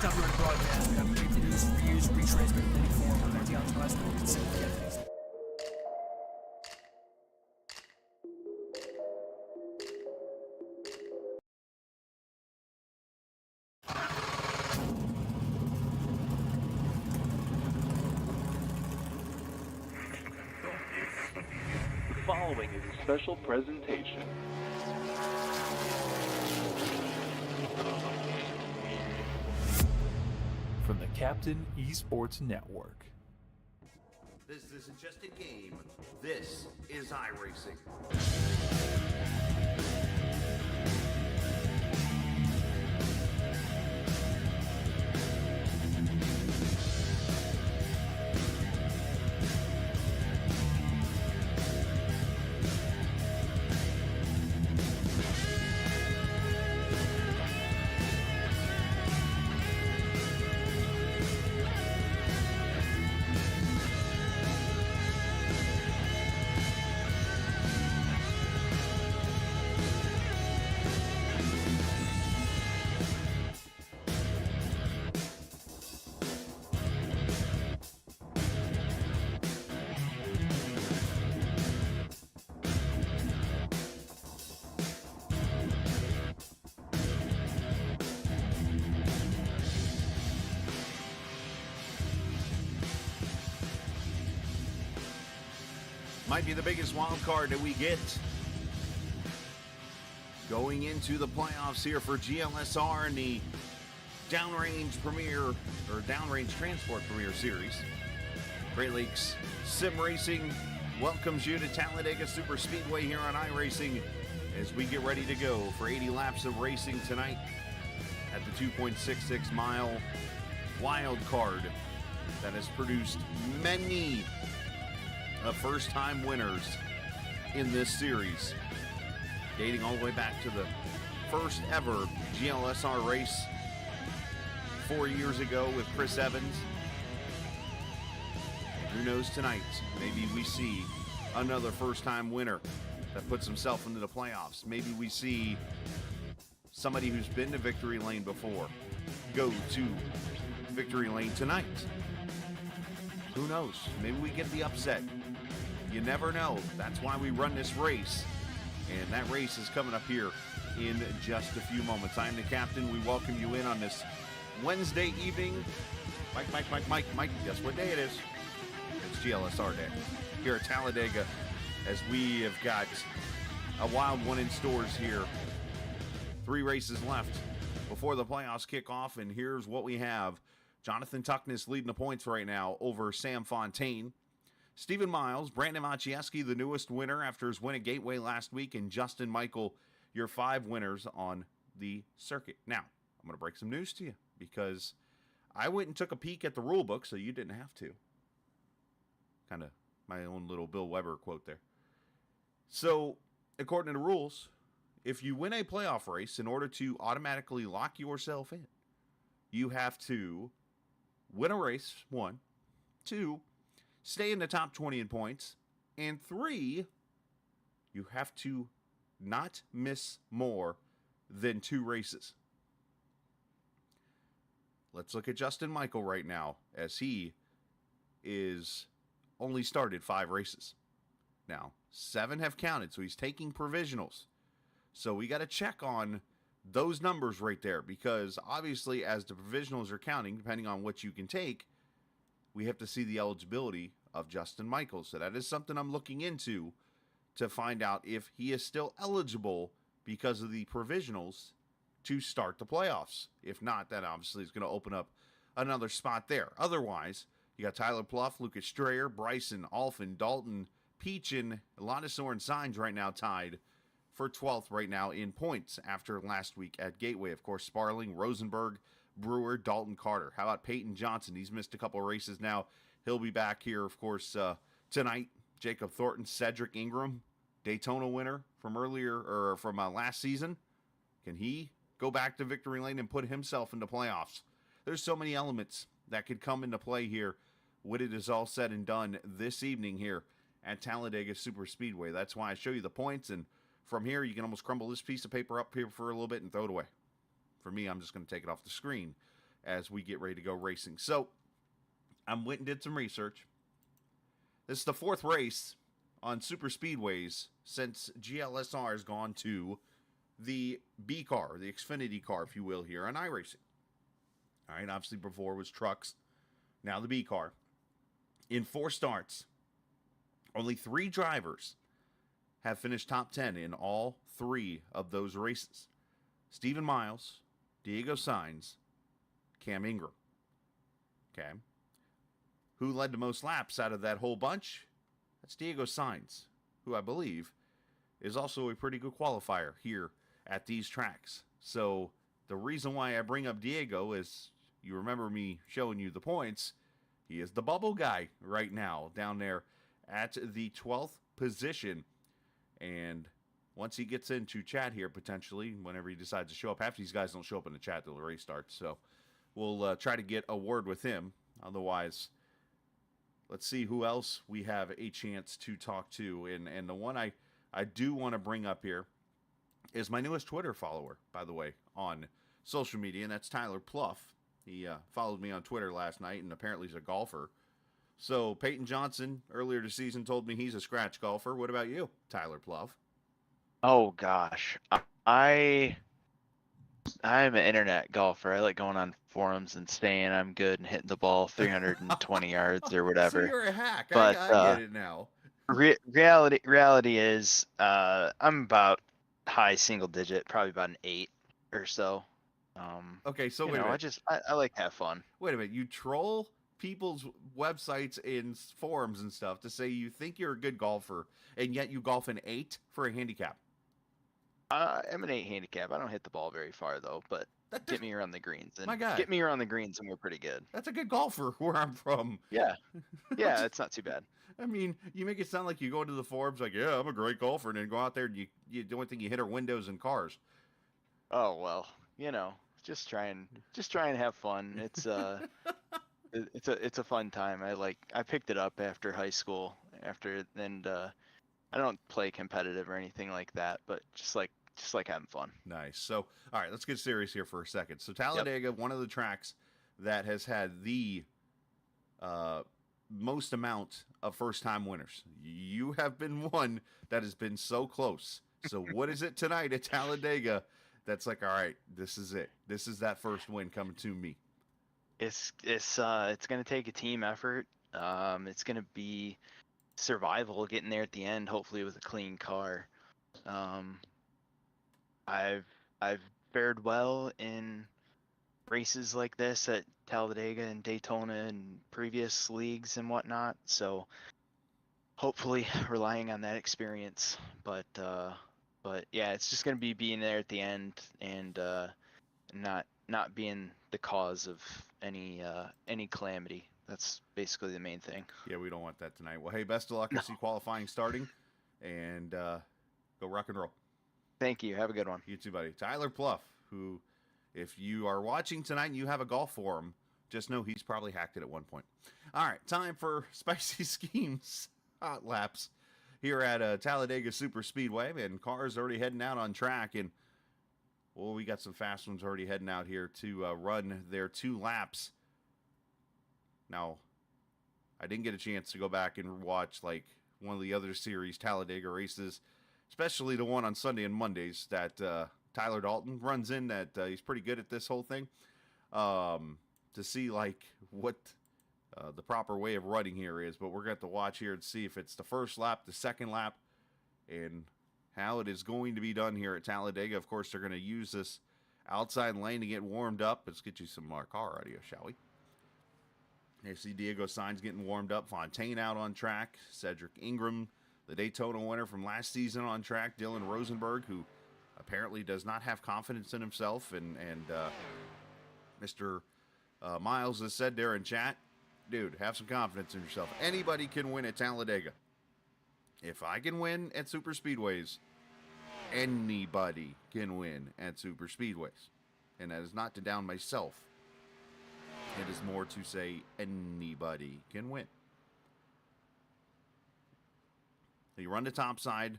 copyrighted broadcast. We have to use, reuse, retransmit in any form or anything else with consent of the entities. The following is a special presentation. From the Captain Esports Network. This isn't just a game. This is iRacing. Might be the biggest wild card that we get going into the playoffs here for GLSR in the Downrange Premier or Downrange Transport Premier Series. Great Lakes Sim Racing welcomes you to Talladega Superspeedway here on iRacing as we get ready to go for 80 laps of racing tonight at the 2.66 mile wild card that has produced many first-time winners in this series, dating all the way back to the first ever GLSR race 4 years ago with Chris Evans. Who knows tonight? Maybe we see another first-time winner that puts himself into the playoffs. Maybe we see somebody who's been to victory lane before go to victory lane tonight. Who knows? Maybe we get the upset. You never know. That's why we run this race. And that race is coming up here in just a few moments. I'm the captain. We welcome you in on this Wednesday evening. Mike, guess what day it is? It's GLSR Day here at Talladega as we have got a wild one in stores here. 3 races left before the playoffs kick off, and here's what we have. Jonathan Tuckness leading the points right now over Sam Fontaine. Stephen Miles, Brandon Maciejewski, the newest winner after his win at Gateway last week, and Justin Michael, your 5 winners on the circuit. Now, I'm going to break some news to you because I went and took a peek at the rule book, so you didn't have to. Kind of my own little Bill Weber quote there. So, according to the rules, if you win a playoff race, in order to automatically lock yourself in, you have to win a race, 1, 2, stay in the top 20 in points, and 3, you have to not miss more than 2 races. Let's look at Justin Michael right now, as he is only started 5 races. Now, 7 have counted, so he's taking provisionals. So we got to check on those numbers right there, because obviously as the provisionals are counting, depending on what you can take, we have to see the eligibility of Justin Michaels. So that is something I'm looking into to find out if he is still eligible because of the provisionals to start the playoffs. If not, that obviously is going to open up another spot there. Otherwise, you got Tyler Pluff, Lucas Strayer, Bryson, Alphin, Dalton, Peachin, Ladisor, and Signs right now tied for 12th right now in points after last week at Gateway. Of course, Sparling, Rosenberg, Brewer, Dalton, Carter. How about Peyton Johnson? He's missed a couple of races now. He'll be back here, of course, tonight. Jacob Thornton, Cedric Ingram, Daytona winner from earlier or from last season. Can he go back to victory lane and put himself into playoffs? There's so many elements that could come into play here when it is all said and done this evening here at Talladega Superspeedway. That's why I show you the points, and from here you can almost crumble this piece of paper up here for a little bit and throw it away. For me, I'm just going to take it off the screen as we get ready to go racing. So I went and did some research. This is the 4th race on super speedways since GLSR has gone to the B car, the Xfinity car, if you will, here on iRacing. All right, obviously before was trucks, now the B car. In 4 starts, only 3 drivers have finished top 10 in all 3 of those races. Stephen Miles, Diego Sainz, Cam Ingram. Okay. Who led the most laps out of that whole bunch? That's Diego Sainz, who I believe is also a pretty good qualifier here at these tracks. So the reason why I bring up Diego is, you remember me showing you the points, he is the bubble guy right now down there at the 12th position. And once he gets into chat here, potentially, whenever he decides to show up, half these guys don't show up in the chat till the race starts. So we'll try to get a word with him. Otherwise, let's see who else we have a chance to talk to. And the one I do want to bring up here is my newest Twitter follower, by the way, on social media, and that's Tyler Pluff. He followed me on Twitter last night, and apparently he's a golfer. So Peyton Johnson, earlier this season, told me he's a scratch golfer. What about you, Tyler Pluff? Oh gosh, I'm an internet golfer. I like going on forums and saying I'm good and hitting the ball 320 yards or So whatever. you're a hack. But I get it now. reality is, I'm about high single digit, probably about an 8 or so. Okay, so You wait a know, minute. I like to have fun. Wait a minute. You troll people's websites and forums and stuff to say you think you're a good golfer, and yet you golf an 8 for a handicap. I'm an 8 handicap. I don't hit the ball very far though, but That, get me around the greens and My God. get me around the greens and we're pretty good. That's a good golfer where I'm from. Yeah, yeah, it's not too bad. I mean, you make it sound like you go into the forums like, yeah, I'm a great golfer, and then go out there and you the only thing you hit are windows and cars. Oh well, you know, just try and have fun. It's it's a fun time. I picked it up after high school and I don't play competitive or anything like that, but just like having fun. Nice. So, all right, let's get serious here for a second. So, Talladega, one of the tracks that has had the most amount of first-time winners. You have been one that has been so close. So, what is it tonight at Talladega that's like, all right, this is it. This is that first win coming to me. It's gonna take a team effort. It's gonna be survival getting there at the end, hopefully with a clean car. I've fared well in races like this at Talladega and Daytona and previous leagues and whatnot, so hopefully relying on that experience. But yeah, it's just gonna be being there at the end and not being the cause of any calamity. That's basically the main thing. Yeah, we don't want that tonight. Well, hey, best of luck. I see qualifying starting, and go rock and roll. Thank you. Have a good one. You too, buddy. Tyler Pluff, who, if you are watching tonight and you have a golf forum, just know he's probably hacked it at one point. All right, time for Spicy Schemes hot laps here at Talladega Superspeedway, and cars already heading out on track, and well, we got some fast ones already heading out here to run their 2 laps. Now, I didn't get a chance to go back and watch like one of the other series Talladega races, especially the one on Sunday and Mondays that Tyler Dalton runs in. That he's pretty good at this whole thing. To see like what the proper way of running here is, but we're going to have to watch here and see if it's the first lap, the second lap, and how it is going to be done here at Talladega. Of course, they're going to use this outside lane to get warmed up. Let's get you some car audio, shall we? You see Diego Sainz getting warmed up. Fontaine out on track. Cedric Ingram, the Daytona winner from last season, on track. Dylan Rosenberg, who apparently does not have confidence in himself. And Mr. Miles has said there in chat, dude, have some confidence in yourself. Anybody can win at Talladega. If I can win at super speedways, anybody can win at super speedways. And that is not to down myself. It is more to say anybody can win. You run the top side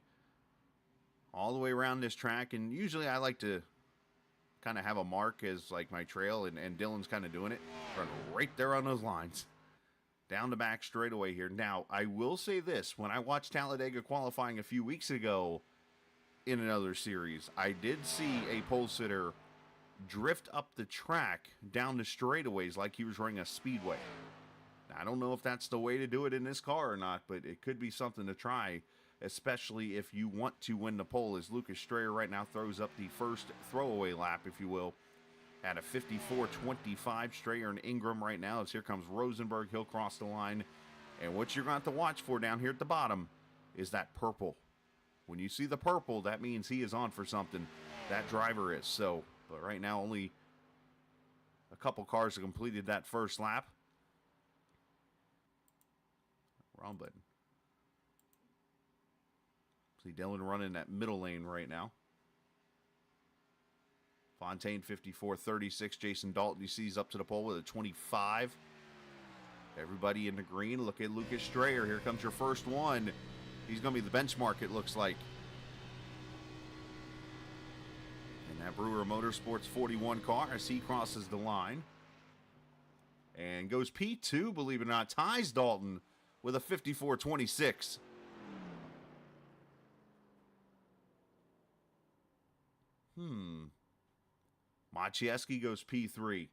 all the way around this track, and usually I like to kind of have a mark as like my trail, and Dylan's kind of doing it. Run right there on those lines. Down the back straightaway here. Now, I will say this. When I watched Talladega qualifying a few weeks ago in another series, I did see a pole sitter drift up the track down the straightaways like he was running a speedway. Now, I don't know if that's the way to do it in this car or not, but it could be something to try, especially if you want to win the pole, as Lucas Strayer right now throws up the first throwaway lap, if you will, at a 54.25. Strayer and Ingram right now, as here comes Rosenberg. He'll cross the line. And what you're going to have to watch for down here at the bottom is that purple. When you see the purple, that means he is on for something. That driver is. So, but right now only a couple cars have completed that first lap. Wrong button. See Dylan running that middle lane right now. Fontaine 54.36. Jason Dalton, you see he's up to the pole with a 25. Everybody in the green. Look at Lucas Strayer. Here comes your first one. He's going to be the benchmark, it looks like. And that Brewer Motorsports 41 car as he crosses the line. And goes P2, believe it or not. Ties Dalton with a 54.26. Maciejewski goes P3.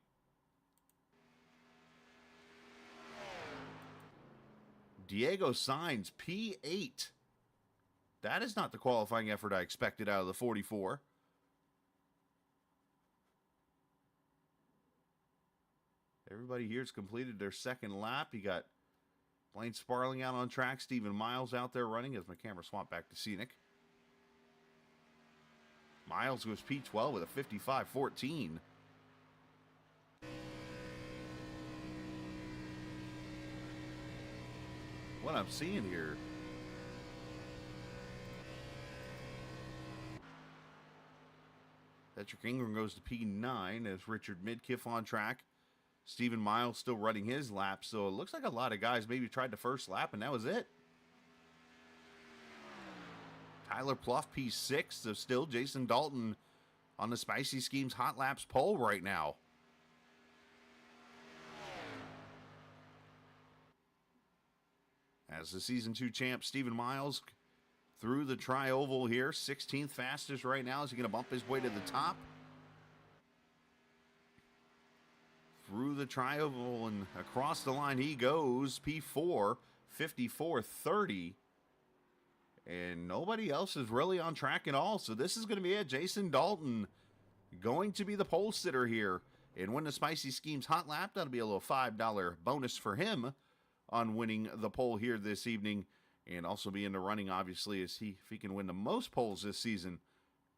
Diego Sainz P8. That is not the qualifying effort I expected out of the 44. Everybody here's completed their second lap. You got Blaine Sparling out on track. Stephen Miles out there running as my camera swapped back to Scenic. Miles goes P12 with a 55.14. What I'm seeing here. Patrick Ingram goes to P9 as Richard Midkiff on track. Stephen Miles still running his lap, so it looks like a lot of guys maybe tried the first lap and that was it. Tyler Pluff P6, so still Jason Dalton on the Spicy Schemes Hot Laps pole right now. As the Season 2 champ, Stephen Miles through the tri-oval here. 16th fastest right now. Is he going to bump his way to the top? Through the tri-oval and across the line he goes. P4, 54.30. And nobody else is really on track at all. So this is going to be it. Jason Dalton going to be the pole sitter here. And win the Spicy Schemes Hot Lap. That'll be a little $5 bonus for him on winning the pole here this evening. And also be in the running, obviously, as if he can win the most poles this season,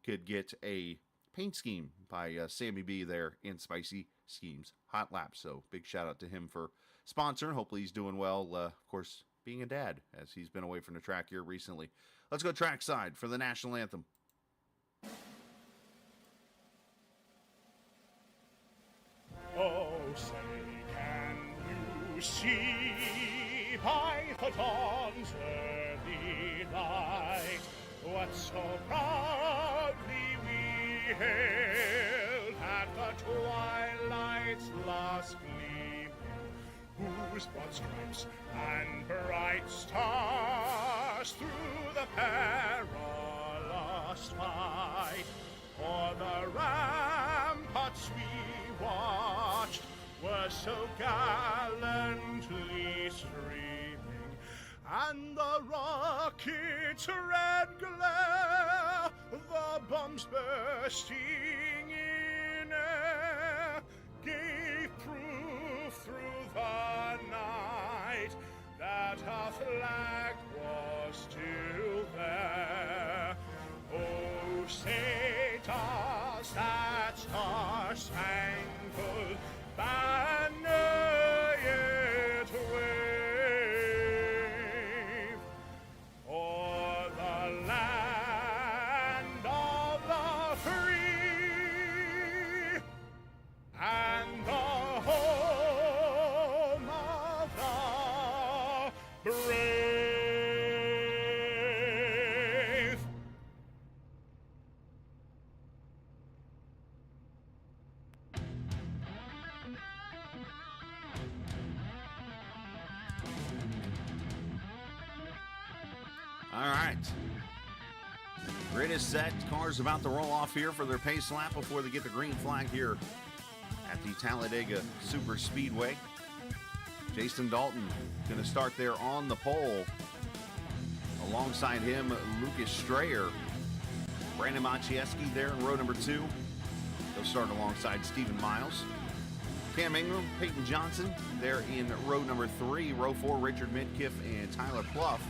could get a paint scheme by Sammy B there in Spicy Schemes Hot Lap. So big shout out to him for sponsoring. Hopefully he's doing well. Of course, being a dad, as he's been away from the track here recently. Let's go trackside for the national anthem. Oh, say, can you see by the dawn's early light what so proudly we hailed at the twilight's last gleaming, whose broad stripes and bright stars through the perilous fight o'er the ramparts we watched were so gallantly streaming, and the rocket's red glare, the bombs bursting in air, gave proof through the night that our flag was still there. Oh, say does that star-spangled banner yet wave o'er the land of the free and the home of the brave? All right. Grid is set. Cars about to roll off here for their pace lap before they get the green flag here at the Talladega Superspeedway. Jason Dalton going to start there on the pole. Alongside him, Lucas Strayer. Brandon Maciejewski there in row number 2. They'll start alongside Stephen Miles. Cam Ingram, Peyton Johnson there in row number 3. Row 4, Richard Midkiff and Tyler Pluff.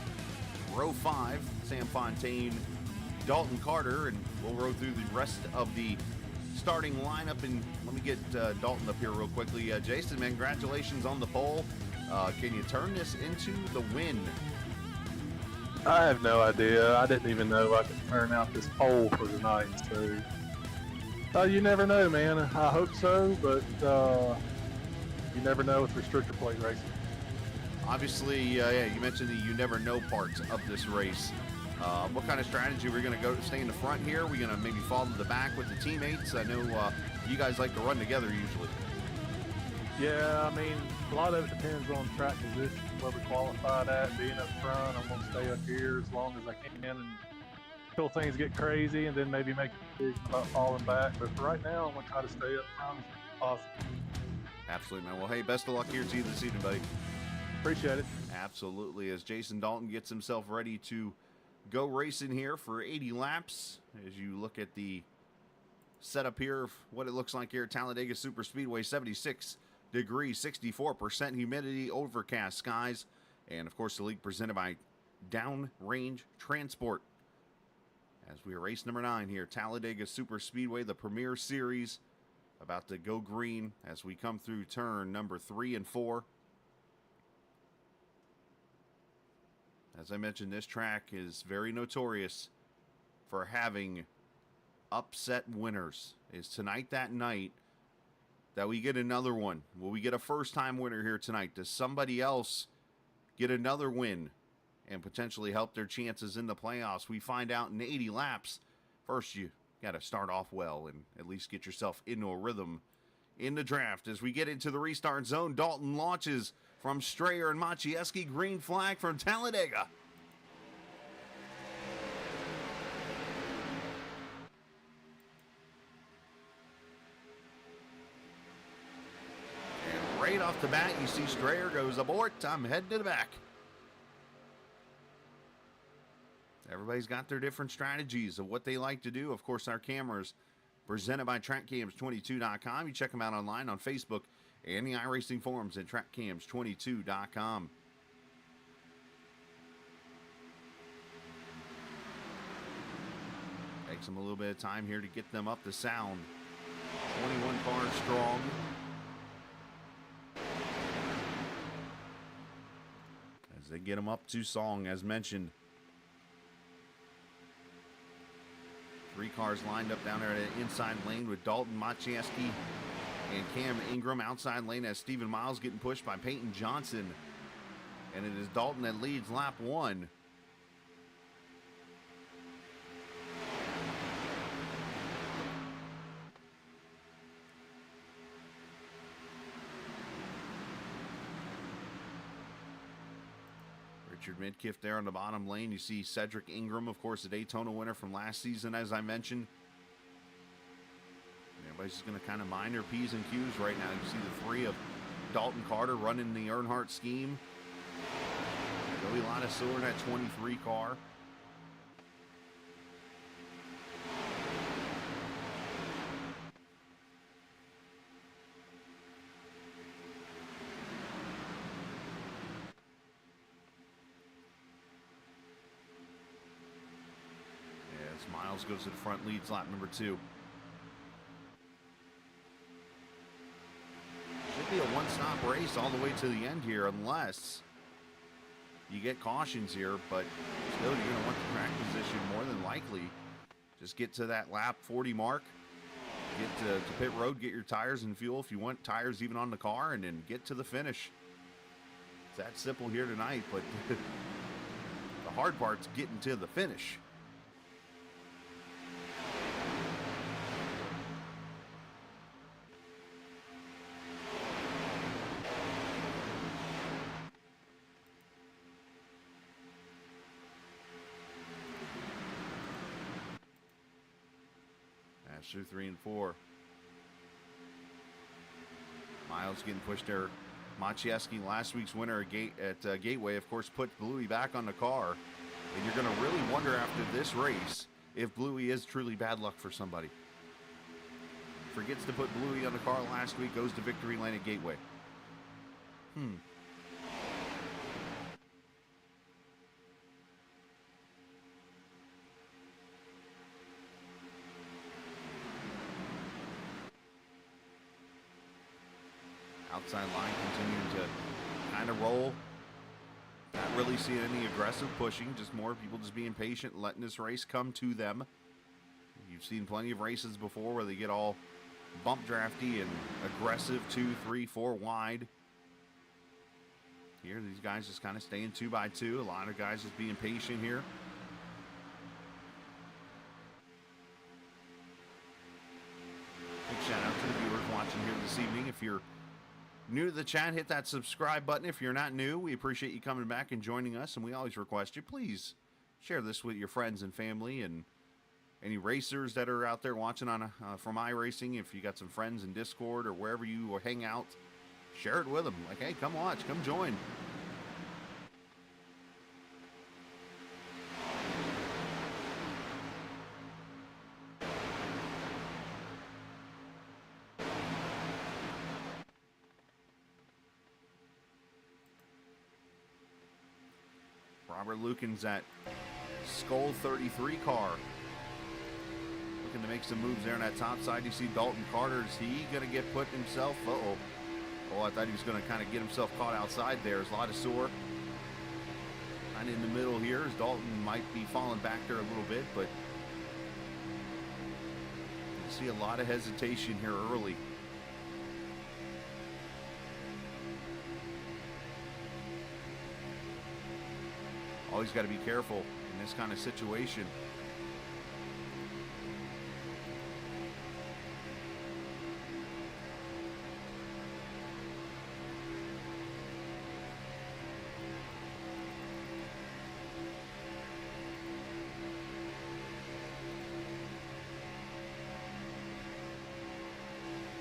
Row 5, Sam Fontaine, Dalton Carter, and we'll row through the rest of the starting lineup. And let me get Dalton up here real quickly. Jason, man, congratulations on the pole. Can you turn this into the win? I have no idea. I didn't even know I could turn out this pole for tonight. So you never know, man. I hope so, but you never know with restrictor plate racing. Obviously, yeah, you mentioned the you never know part of this race. What kind of strategy we're going to go stay in the front here? We're going to maybe fall to the back with the teammates. I know you guys like to run together usually. Yeah, I mean, a lot of it depends on track position, where we qualified at. Being up front, I'm going to stay up here as long as I can until things get crazy, and then maybe make a decision about falling back. But for right now, I'm going to try to stay up front as possible. Absolutely, man. Well, hey, best of luck here to you this evening, buddy. Appreciate it. Absolutely. As Jason Dalton gets himself ready to go racing here for 80 laps, as you look at the setup here of what it looks like here at Talladega Superspeedway, 76 degrees, 64% humidity, overcast skies, and of course the league presented by Downrange Transport. As we are race number 9 here, Talladega Superspeedway, the Premier Series, about to go green as we come through turn number 3 and 4. As I mentioned, this track is very notorious for having upset winners. Is tonight that night that we get another one? Will we get a first-time winner here tonight? Does somebody else get another win and potentially help their chances in the playoffs? We find out in 80 laps. First, you got to start off well and at least get yourself into a rhythm in the draft. As we get into the restart zone, Dalton launches from Strayer and Maciejewski. Green flag from Talladega. And right off the bat, you see Strayer goes, abort, I'm heading to the back. Everybody's got their different strategies of what they like to do. Of course, our cameras presented by TrackCams22.com. You check them out online on Facebook and the iRacing forums at TrackCams22.com. Takes them a little bit of time here to get them up to sound. 21 cars strong. As they get them up to song, as mentioned. 3 cars lined up down there at the inside lane with Dalton, Maciejewski, and Cam Ingram. Outside lane as Stephen Miles getting pushed by Peyton Johnson. And it is Dalton that leads lap 1. Richard Midkiff there on the bottom lane. You see Cedric Ingram, of course, the Daytona winner from last season, as I mentioned. Everybody's just going to kind of mind their P's and Q's right now. You see the 3 of Dalton Carter running the Earnhardt scheme. Joey Lattisour in that 23 car. Miles goes to the front, leads lap number 2. Should be a one-stop race all the way to the end here, unless you get cautions here, but still you're going to want the track position more than likely. Just get to that lap 40 mark, get to pit road, get your tires and fuel if you want tires even on the car, and then get to the finish. It's that simple here tonight, but the hard part's getting to the finish. Rush through 3 and 4. Miles getting pushed there. Maciejewski, last week's winner at Gateway, of course, put Bluey back on the car. And you're going to really wonder after this race if Bluey is truly bad luck for somebody. Forgets to put Bluey on the car last week, goes to victory lane at Gateway. Outside line continuing to kind of roll. Not really seeing any aggressive pushing, just more people just being patient, letting this race come to them. You've seen plenty of races before where they get all bump drafty and aggressive, 2, 3, 4 wide. Here, these guys just kind of staying 2 by 2. A lot of guys just being patient here. Big shout out to the viewers watching here this evening. If you're new to the chat, hit that subscribe button. If you're not new, we appreciate you coming back and joining us, and we always request you, please share this with your friends and family and any racers that are out there watching on from iRacing. If you got some friends in Discord or wherever you hang out, share it with them. Like, hey, come watch, come join. Robert Lukens, that Skull 33 car, looking to make some moves there on that top side. You see Dalton Carter. Is he going to get put himself? Uh-oh. Oh, I thought he was going to kind of get himself caught outside there. There's a lot of sore. Kind of in the middle here as Dalton might be falling back there a little bit, but you see a lot of hesitation here early. Always got to be careful in this kind of situation.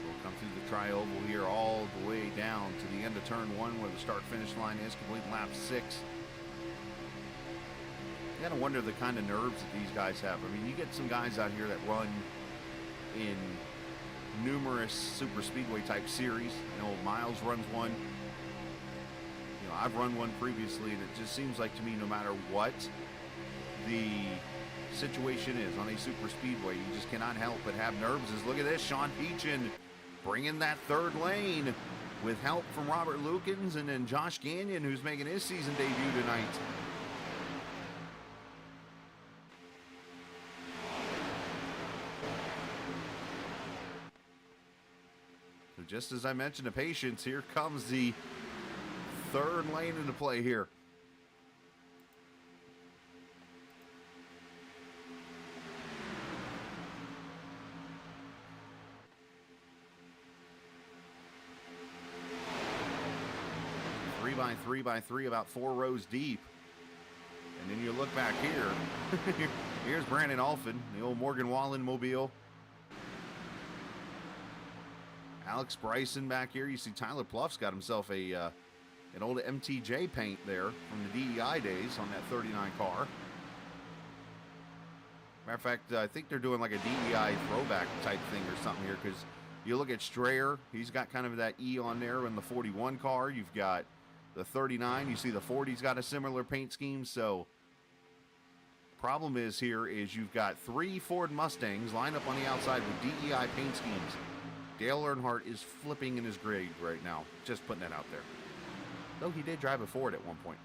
We'll come through the tri-oval here all the way down to the end of turn 1 where the start-finish line is, complete lap 6. You gotta wonder the kind of nerves that these guys have. I mean, you get some guys out here that run in numerous super speedway type series. You know, Miles runs one. You know, I've run one previously, and it just seems like to me, no matter what the situation is on a super speedway, you just cannot help but have nerves. As look at this, Sean Peachin bringing that third lane with help from Robert Lukens and then Josh Gagnon, who's making his season debut tonight. Just as I mentioned, the patience, here comes the third lane into play here. Three by three, about 4 rows deep. And then you look back here. Here's Brandon Alphin, the old Morgan Wallen mobile. Alex Bryson back here. You see Tyler Pluff's got himself an old MTJ paint there from the DEI days on that 39 car. Matter of fact, I think they're doing like a DEI throwback type thing or something here, because you look at Strayer, he's got kind of that E on there in the 41 car. You've got the 39. You see the 40's got a similar paint scheme. So problem is here is you've got 3 Ford Mustangs lined up on the outside with DEI paint schemes. Dale Earnhardt is flipping in his grave right now. Just putting that out there. Though he did drive a Ford at one point.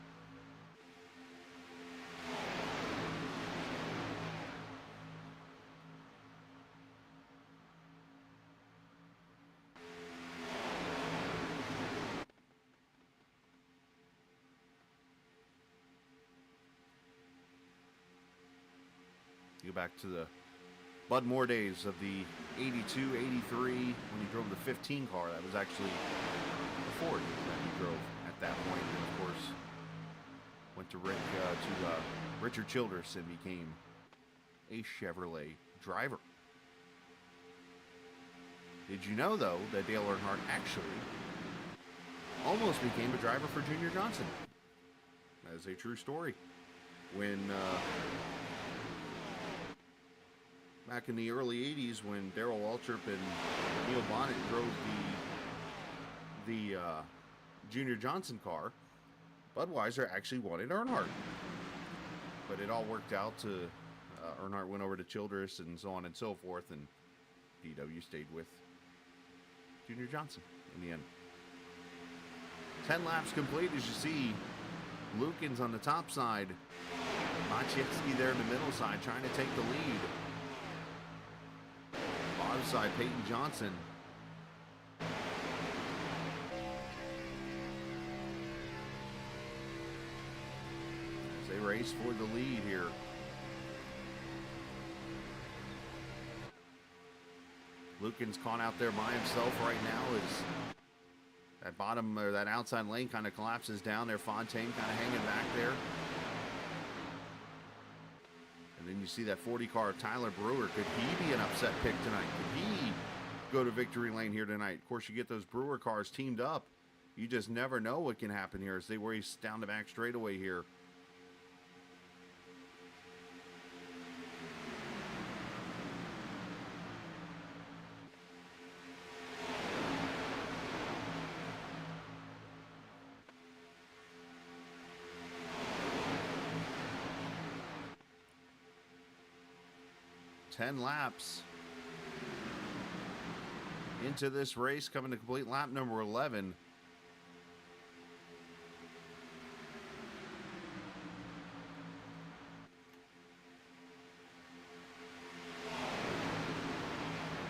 Go back to the Bud Moore days of the 82, 83, when he drove the 15 car. That was actually the Ford that he drove at that point. And of course, went to Richard Childress and became a Chevrolet driver. Did you know, though, that Dale Earnhardt actually almost became a driver for Junior Johnson? That is a true story. When, back in the early 80s, when Darrell Waltrip and Neil Bonnet drove the Junior Johnson car, Budweiser actually wanted Earnhardt. But it all worked out to, Earnhardt went over to Childress and so on and so forth, and DW stayed with Junior Johnson in the end. 10 laps complete, as you see. Lukens on the top side. Maciejewski there in the middle side trying to take the lead. Bottom side, Peyton Johnson. As they race for the lead here. Lukens caught out there by himself right now as that bottom or that outside lane kind of collapses down there. Fontaine kind of hanging back there. And then you see that 40 car Tyler Brewer. Could he be an upset pick tonight? Could he go to victory lane here tonight? Of course, you get those Brewer cars teamed up. You just never know what can happen here as they race down the back straightaway here. Ten laps into this race, coming to complete lap number 11.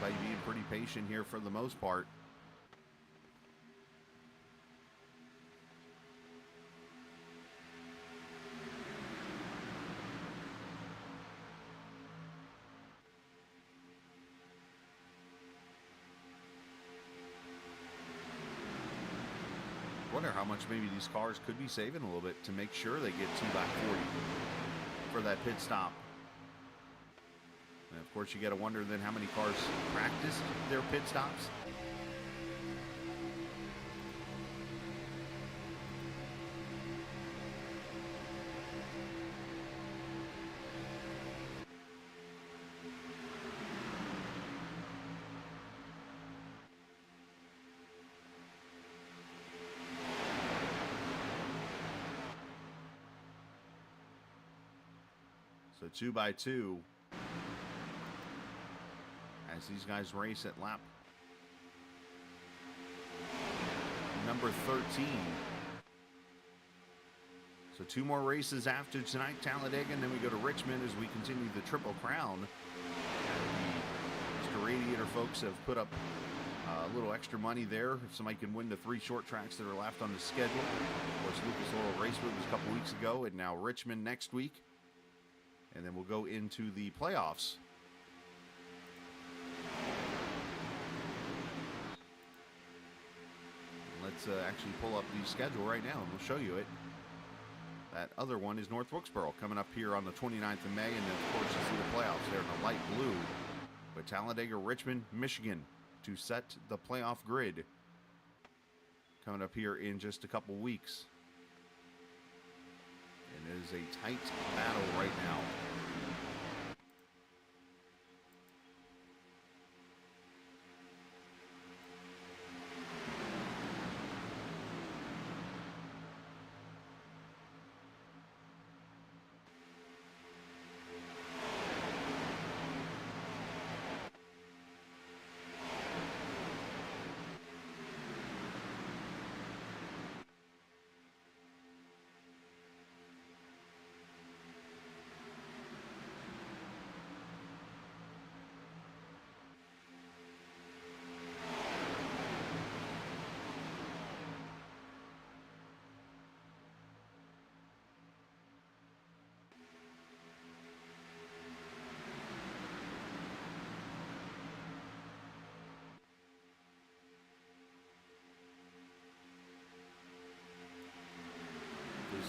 By being pretty patient here for the most part. Wonder how much maybe these cars could be saving a little bit to make sure they get 2 back 40 for that pit stop. And of course, you got to wonder then how many cars practiced their pit stops. So 2 by 2 as these guys race at lap number 13. So 2 more races after tonight, Talladega, and then we go to Richmond as we continue the Triple Crown. Mr. Radiator folks have put up a little extra money there if somebody can win the 3 short tracks that are left on the schedule. Of course, Lucas Oil Raceway was a couple weeks ago, and now Richmond next week. And then we'll go into the playoffs. Let's actually pull up the schedule right now, and we'll show you it. That other one is North Wilkesboro coming up here on the 29th of May, and then, of course, you see the playoffs there in the light blue. But Talladega, Richmond, Michigan to set the playoff grid coming up here in just a couple weeks. And it is a tight battle right now.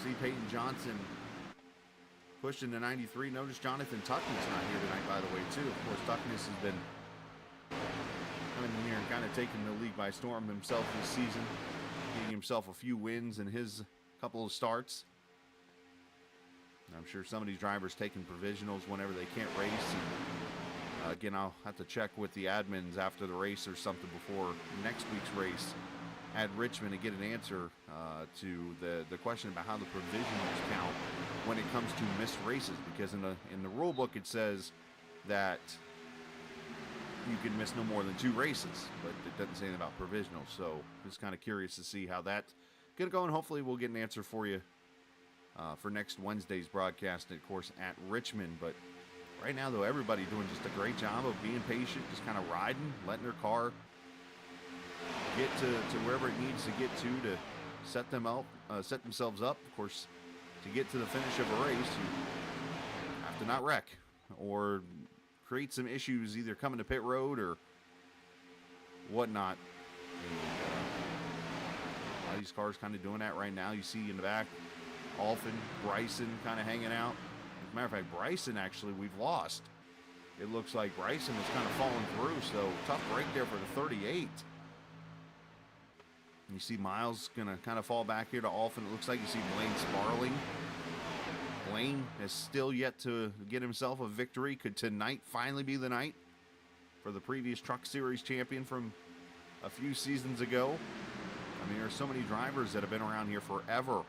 See Peyton Johnson pushed into 93. Notice Jonathan Tuckness not here tonight, by the way, too. Of course, Tuckness has been coming in here and kind of taking the league by storm himself this season, getting himself a few wins in his couple of starts. And I'm sure some of these drivers taking provisionals whenever they can't race. And, again, I'll have to check with the admins after the race or something before next week's race at Richmond to get an answer to the question about how the provisionals count when it comes to missed races, because in the rule book it says that you can miss no more than 2 races, but it doesn't say anything about provisionals. So just kind of curious to see how that's gonna go, and hopefully we'll get an answer for you for next Wednesday's broadcast, of course, at Richmond. But right now, though, everybody doing just a great job of being patient, just kind of riding, letting their car get to wherever it needs to get to set themselves up. Of course, to get to the finish of a race, you have to not wreck or create some issues either coming to pit road or whatnot. And, a lot of these cars kind of doing that right now. You see in the back, Alphin, Bryson kind of hanging out. As a matter of fact, Bryson actually we've lost. It looks like Bryson is kind of falling through, so tough break there for the 38. You see Miles going to kind of fall back here to Alphin. It looks like you see Blaine Sparling. Blaine has still yet to get himself a victory. Could tonight finally be the night for the previous Truck Series champion from a few seasons ago? I mean, there's so many drivers that have been around here forever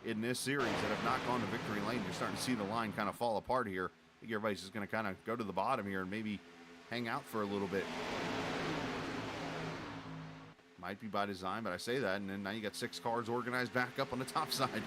in this series that have not gone to victory lane. You're starting to see the line kind of fall apart here. I think everybody's just going to kind of go to the bottom here and maybe hang out for a little bit. Might be by design, but I say that, and then now you got 6 cars organized back up on the top side.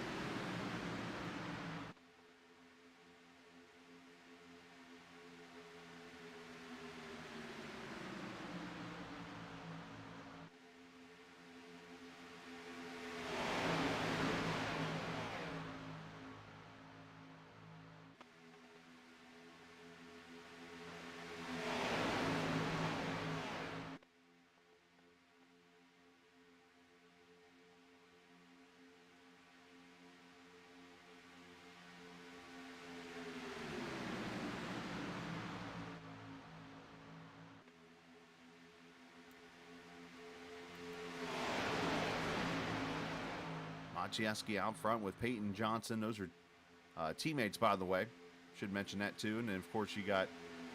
Maciejewski out front with Peyton Johnson. Those are teammates, by the way. Should mention that too. And then, of course, you got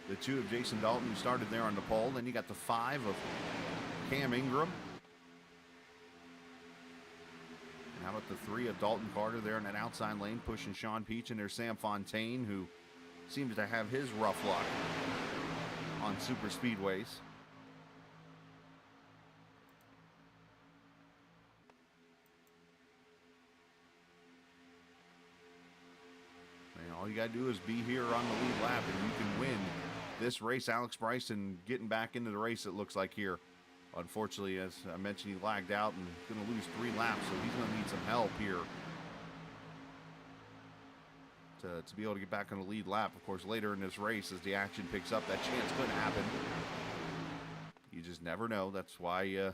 the 2 of Jason Dalton, who started there on the pole. Then you got the 5 of Cam Ingram. And how about the 3 of Dalton Carter there in that outside lane, pushing Sean Peach, and there's Sam Fontaine, who seems to have his rough luck on super speedways. All you got to do is be here on the lead lap, and you can win this race. Alex Bryson getting back into the race, it looks like here. Unfortunately, as I mentioned, he lagged out and going to lose 3 laps, so he's going to need some help here to be able to get back on the lead lap. Of course, later in this race, as the action picks up, that chance could happen. You just never know. That's why you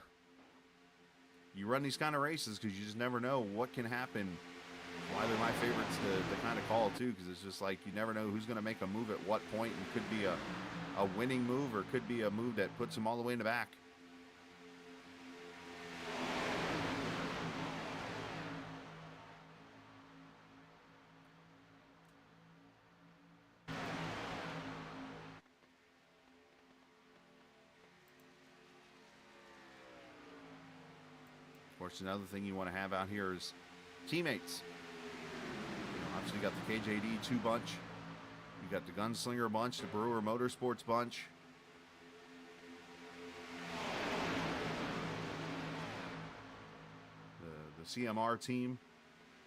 run these kind of races, because you just never know what can happen. Why they're my favorites to kind of call too, because it's just like you never know who's going to make a move at what point, and could be a winning move, or could be a move that puts them all the way in the back. Of course, another thing you want to have out here is teammates. Obviously, you got the KJD 2 bunch. You got the Gunslinger bunch, the Brewer Motorsports bunch. The CMR team,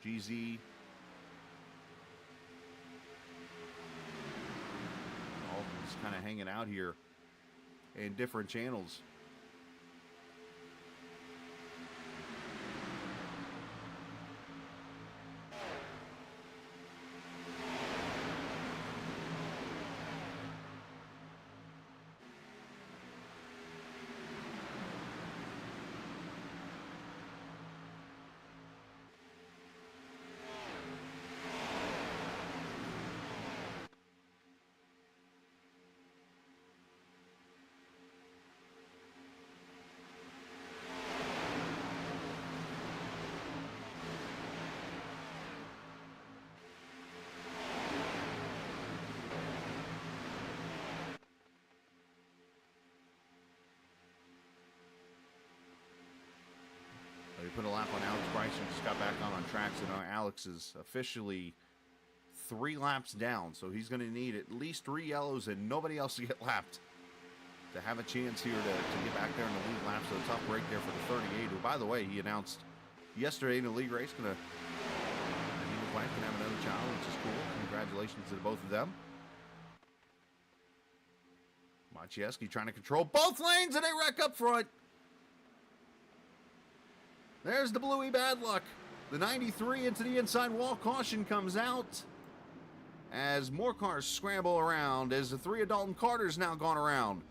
GZ. All just kind of hanging out here in different channels. put a lap on Alex Bryson, just got back on track, so now Alex is officially 3 laps down, so he's going to need at least 3 yellows and nobody else to get lapped to have a chance here to get back there in the lead lap. So a tough break there for the 38, who, by the way, he announced yesterday in the league race, he and his wife can have another child, which is cool. Congratulations to both of them. Maciejewski trying to control both lanes, and they wreck up front. There's the Bluey bad luck. The 93 into the inside wall. Caution comes out as more cars scramble around, as the 3 of Dalton Carter's now gone around.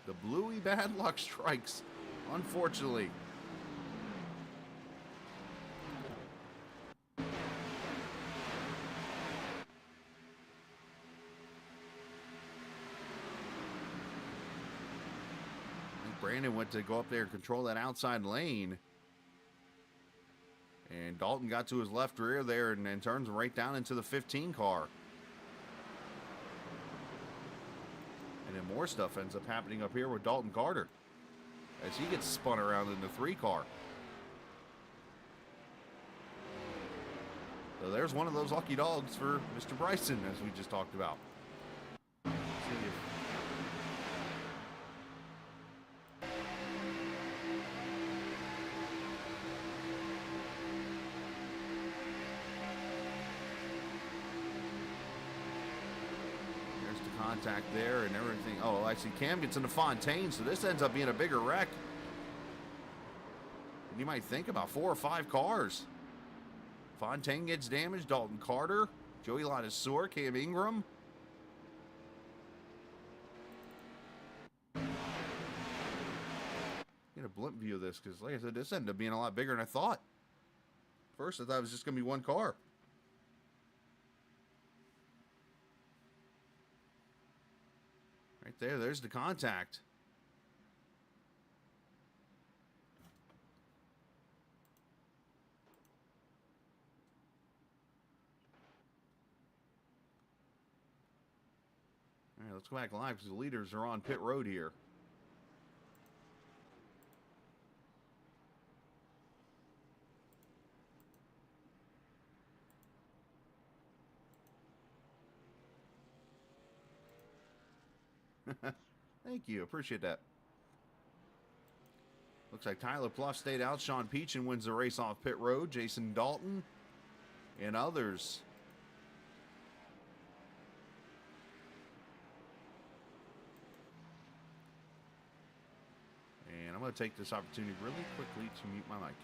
The Bluey bad luck strikes, unfortunately. Brandon went to go up there and control that outside lane. And Dalton got to his left rear there and then turns right down into the 15 car. And then more stuff ends up happening up here with Dalton Carter as he gets spun around in the 3 car. So there's one of those lucky dogs for Mr. Bryson, as we just talked about. Let's see if contact there and everything. Oh, I see Cam gets into Fontaine, so this ends up being a bigger wreck. And you might think about 4 or 5 cars. Fontaine gets damaged, Dalton Carter, Joey Ladisor, Cam Ingram. Get a blimp view of this, because like I said, this ended up being a lot bigger than I thought. First, I thought it was just going to be 1 car. Right there, there's the contact. All right, let's go back live because the leaders are on pit road here. Thank you. Appreciate that. Looks like Tyler Pluff stayed out. Sean Peachin wins the race off pit road. Jason Dalton and others. And I'm going to take this opportunity really quickly to mute my mic.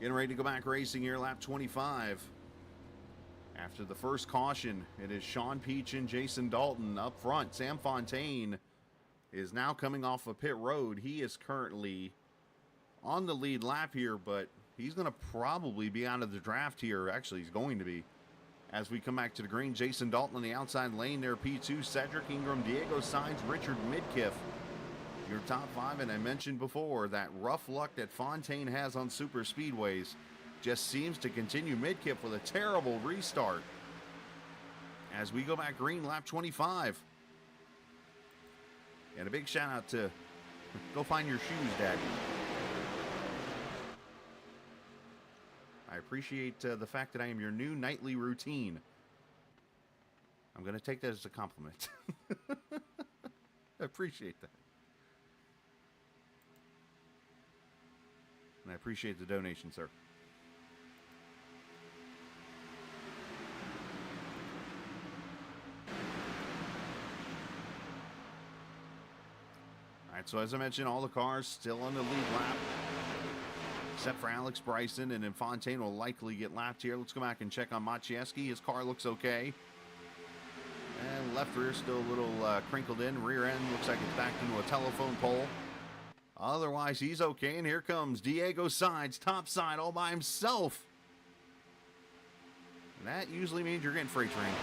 Getting ready to go back racing here, lap 25. After the first caution, it is Sean Peach and Jason Dalton up front. Sam Fontaine is now coming off of pit road. He is currently on the lead lap here, but he's going to probably be out of the draft here. Actually, he's going to be. As we come back to the green, Jason Dalton on the outside lane there, P2, Cedric Ingram, Diego Sainz, Richard Midkiff. Your top five, and I mentioned before, that rough luck that Fontaine has on super speedways just seems to continue. Midkiff with a terrible restart. As we go back green, lap 25. And a big shout out to Go Find Your Shoes, Daddy. I appreciate the fact that I am your new nightly routine. I'm going to take that as a compliment. I appreciate that. And I appreciate the donation, sir. All right, so as I mentioned, all the cars still on the lead lap, except for Alex Bryson, and then Fontaine will likely get lapped here. Let's go back and check on Maciejewski. His car looks okay. And left rear still a little crinkled in. Rear end looks like it's backed into a telephone pole. Otherwise, he's okay. And here comes Diego Sainz, top side, all by himself. And that usually means you're getting freight train.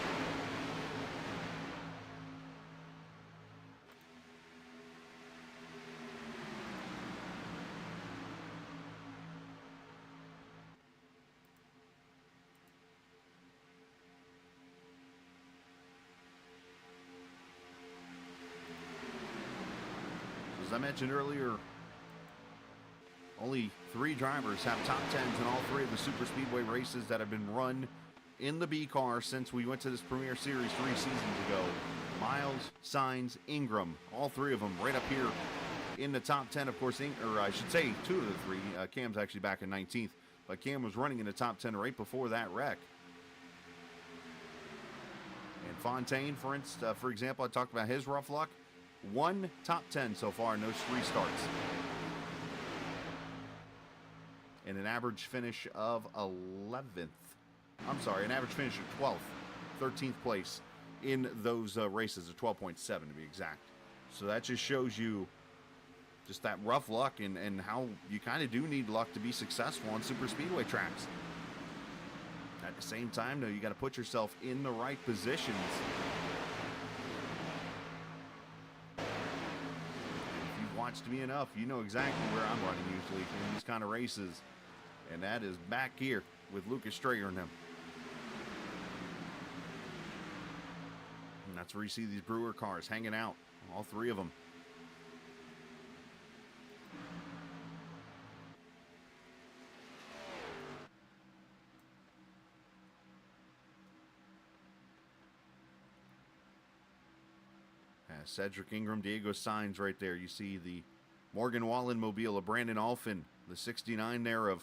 As I mentioned earlier, only 3 drivers have top 10s in all 3 of the super speedway races that have been run in the B car since we went to this Premier Series 3 seasons ago. Miles, Sainz, Ingram, all 3 of them right up here in the top 10. Of course, or I should say 2 of the 3. Cam's actually back in 19th, but Cam was running in the top 10 right before that wreck. And Fontaine, for example, I talked about his rough luck. 1 top 10 so far in those 3 starts. And an average finish of 11th. I'm sorry, an average finish of 12th. 13th place in those races, of 12.7 to be exact. So that just shows you just that rough luck and how you kind of do need luck to be successful on super speedway tracks. At the same time, though, you got to put yourself in the right positions. Watched me enough, you know exactly where I'm running usually in these kind of races, and that is back here with Lucas Strayer and them. And that's where you see these Brewer cars hanging out, all 3 of them. Cedric Ingram, Diego Sainz right there. You see the Morgan Wallen mobile of Brandon Alphin, the 69 there of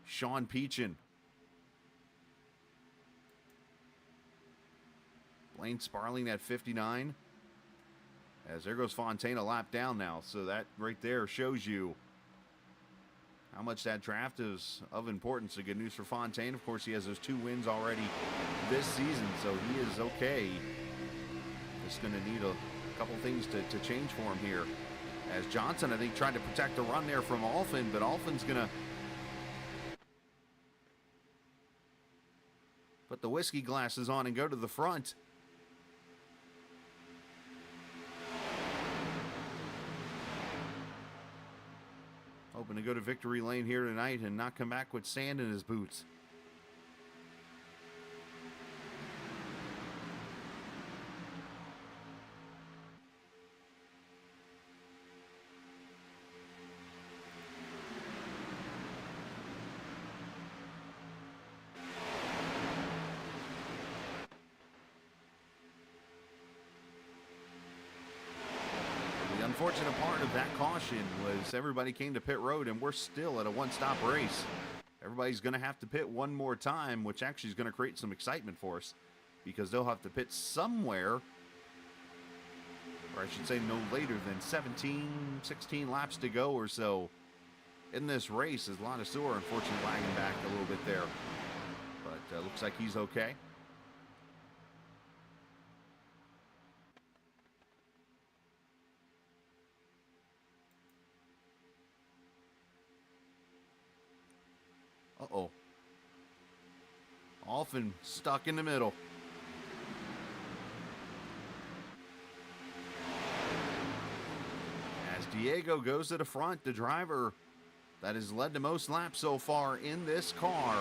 Sean Peachin. Blaine Sparling at 59. As there goes Fontaine a lap down now. So that right there shows you how much that draft is of importance. The good news for Fontaine, of course, he has those 2 wins already this season, so he is okay. Just going to need a couple things to change for him here. As Johnson, I think, tried to protect the run there from Alphin, but Alphin's going to put the whiskey glasses on and go to the front. Hoping to go to victory lane here tonight and not come back with sand in his boots. Unfortunate part of that caution was everybody came to pit road, and we're still at a 1-stop race. Everybody's going to have to pit one more time, which actually is going to create some excitement for us because they'll have to pit somewhere, or I should say no later than 16 laps to go or so in this race is Lana Sewer, unfortunately lagging back a little bit there. But looks like he's okay. Uh-oh. Often stuck in the middle. As Diego goes to the front, the driver that has led the most laps so far in this car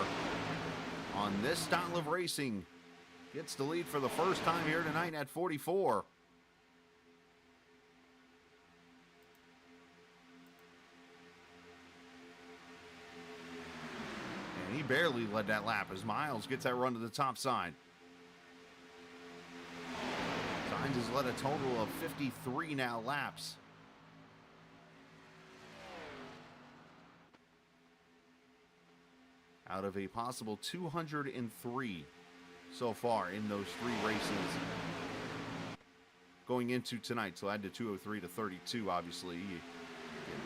on this style of racing gets the lead for the first time here tonight at 44. And he barely led that lap as Miles gets that run to the top side. Sainz has led a total of 53 now laps. Out of a possible 203 so far in those 3 races going into tonight. So add the 203 to 32, obviously. You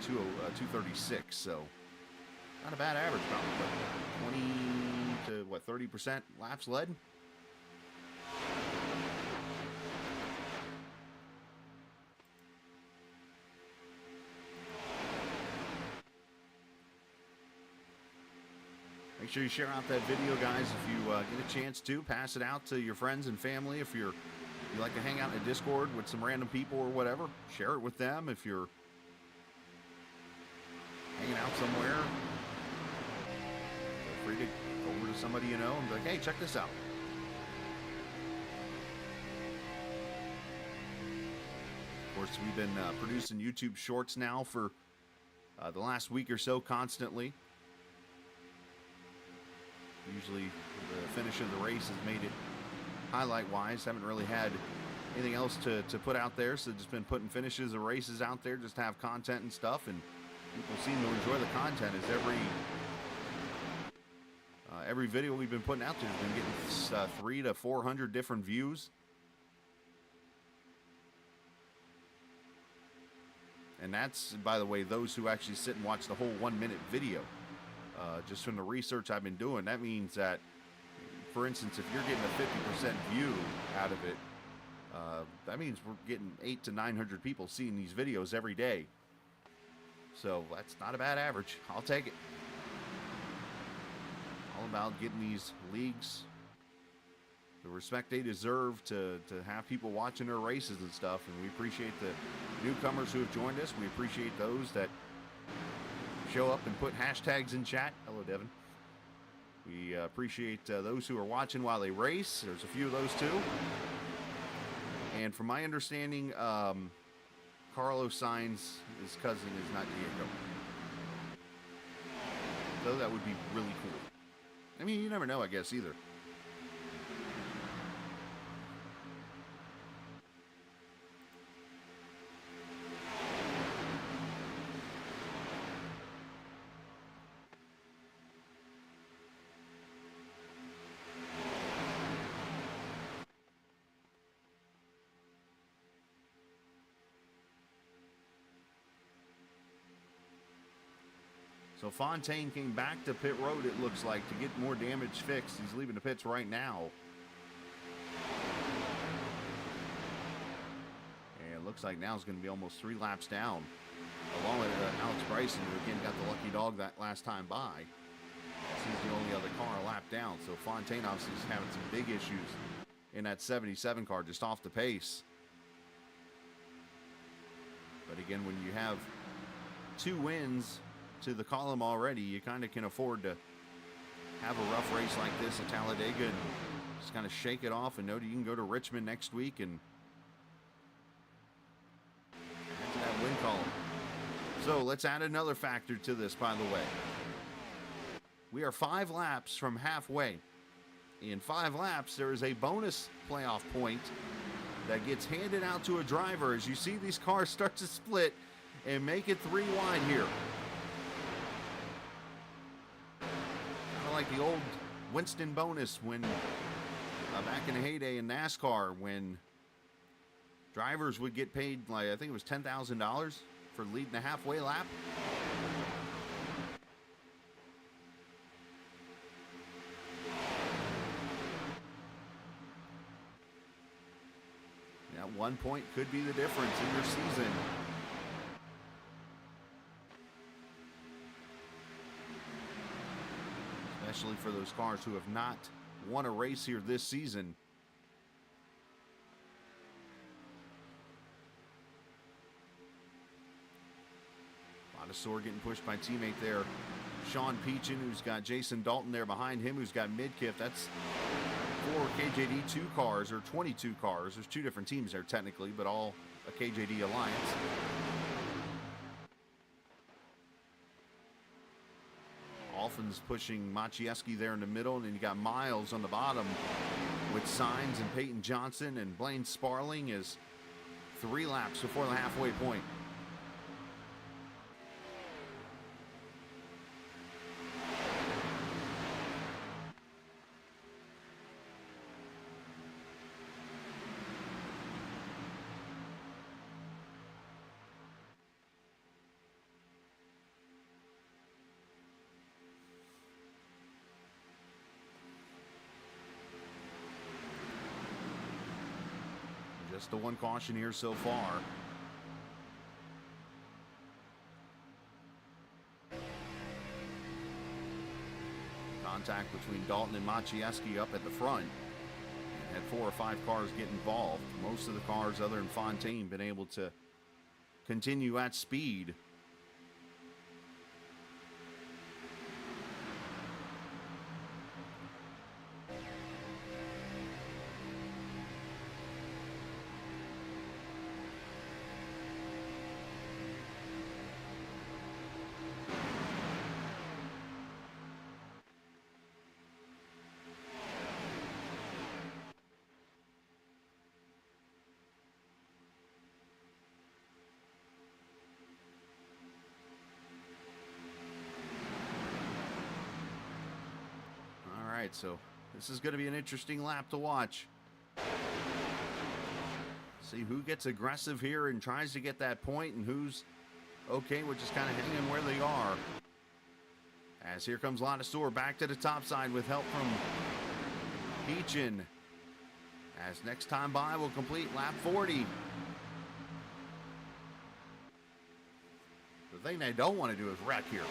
get 236, so not a bad average, probably. 20 to, what, 30% laps led? Make sure you share out that video, guys, if you get a chance to. Pass it out to your friends and family. If you like to hang out in a Discord with some random people or whatever, share it with them. If you're hanging out somewhere, feel free to go over to somebody you know and be like, hey, check this out. Of course, we've been producing YouTube shorts now for the last week or so constantly. Usually the finish of the race has made it highlight-wise. Haven't really had anything else to put out there, so just been putting finishes of races out there just to have content and stuff, and people seem to enjoy the content as every video we've been putting out there has been getting 300 to 400 different views. And that's, by the way, those who actually sit and watch the whole 1-minute video. Just from the research I've been doing, that means that, for instance, if you're getting a 50% view out of it, that means we're getting 800 to 900 people seeing these videos every day. So that's not a bad average. I'll take it. All about getting these leagues the respect they deserve to have people watching their races and stuff. And we appreciate the newcomers who have joined us. We appreciate those that show up and put hashtags in chat. Hello, Devin. We appreciate those who are watching while they race. There's a few of those too. And from my understanding, Carlos Sainz, his cousin, is not Diego. So that would be really cool. I mean, you never know, I guess, either. So Fontaine came back to pit road, it looks like, to get more damage fixed. He's leaving the pits right now. And it looks like now it's going to be almost 3 laps down. Along with Alex Bryson, who again got the lucky dog that last time by. He's the only other car a lap down. So Fontaine obviously is having some big issues in that 77 car, just off the pace. But again, when you have 2 wins to the column already, you kind of can afford to have a rough race like this at Talladega and just kind of shake it off and know that you can go to Richmond next week and add to that win column. So let's add another factor to this, by the way. We are 5 laps from halfway. In 5 laps, there is a bonus playoff point that gets handed out to a driver as you see these cars start to split and make it 3 wide here. Like the old Winston bonus when back in the heyday in NASCAR, when drivers would get paid, like, I think it was $10,000 for leading the halfway lap. That 1 point could be the difference in your season. Especially for those cars who have not won a race here this season. Ladasor getting pushed by teammate there. Sean Peachin, who's got Jason Dalton there behind him, who's got Midkiff. That's 4 KJD2 cars, or 22 cars. There's 2 different teams there technically, but all a KJD alliance. Alphin's pushing Maciejewski there in the middle, and then you got Miles on the bottom with Signs and Peyton Johnson, and Blaine Sparling is 3 laps before the halfway point. Just the one caution here so far. Contact between Dalton and Maciejewski up at the front. Had 4 or 5 cars get involved. Most of the cars other than Fontaine been able to continue at speed. All right, so this is going to be an interesting lap to watch. See who gets aggressive here and tries to get that point, and who's okay with just kind of hanging where they are. As here comes Ladasor back to the top side with help from Peachin. As next time by will complete lap 40. The thing they don't want to do is wreck here.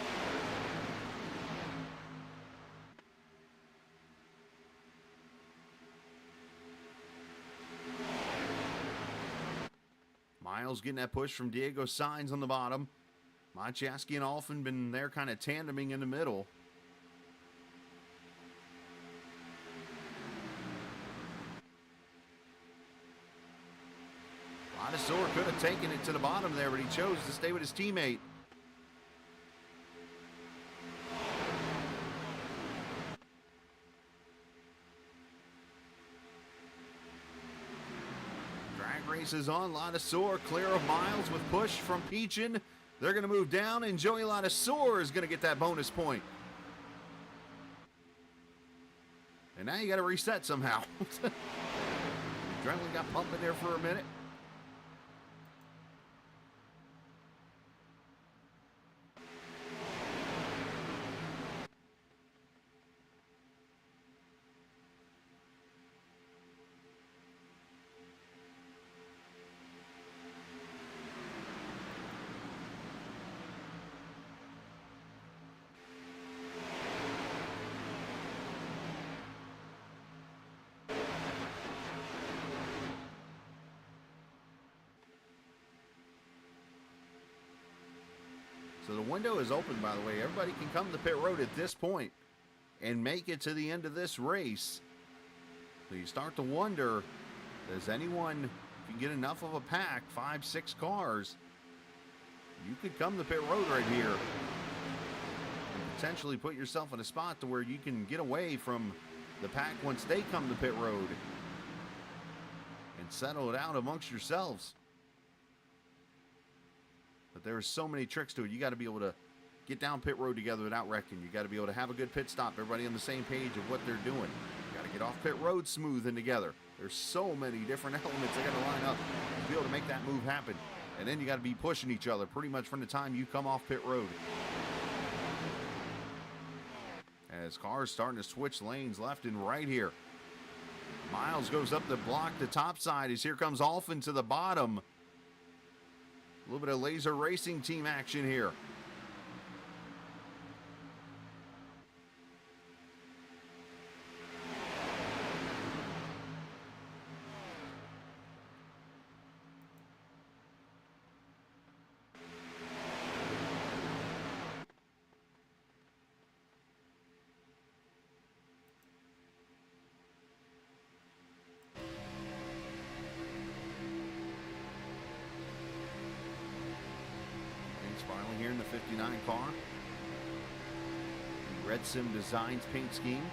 Miles getting that push from Diego Sainz on the bottom. Maciejewski and Alphin been there kind of tandeming in the middle. Ladasor could have taken it to the bottom there, but he chose to stay with his teammate. Races on. Ladasor clear of Miles with push from Peachin. They're going to move down, and Joey Ladasor is going to get that bonus point. And now you got to reset somehow. Adrenaline got pumping there for a minute. So the window is open, by the way. Everybody can come to pit road at this point and make it to the end of this race. So you start to wonder, does anyone, if you get enough of a pack, 5, 6 cars, you could come to pit road right here and potentially put yourself in a spot to where you can get away from the pack once they come to pit road and settle it out amongst yourselves. But there's so many tricks to it. You got to be able to get down pit road together without wrecking. You got to be able to have a good pit stop. Everybody on the same page of what they're doing. You got to get off pit road smooth and together. There's so many different elements that got to line up to be able to make that move happen. And then you got to be pushing each other pretty much from the time you come off pit road. As cars starting to switch lanes left and right here. Miles goes up the block, the top side, as here comes Alphin to the bottom. A little bit of laser racing team action here. Sparling here in the 59 car. The Red Sim Designs paint scheme.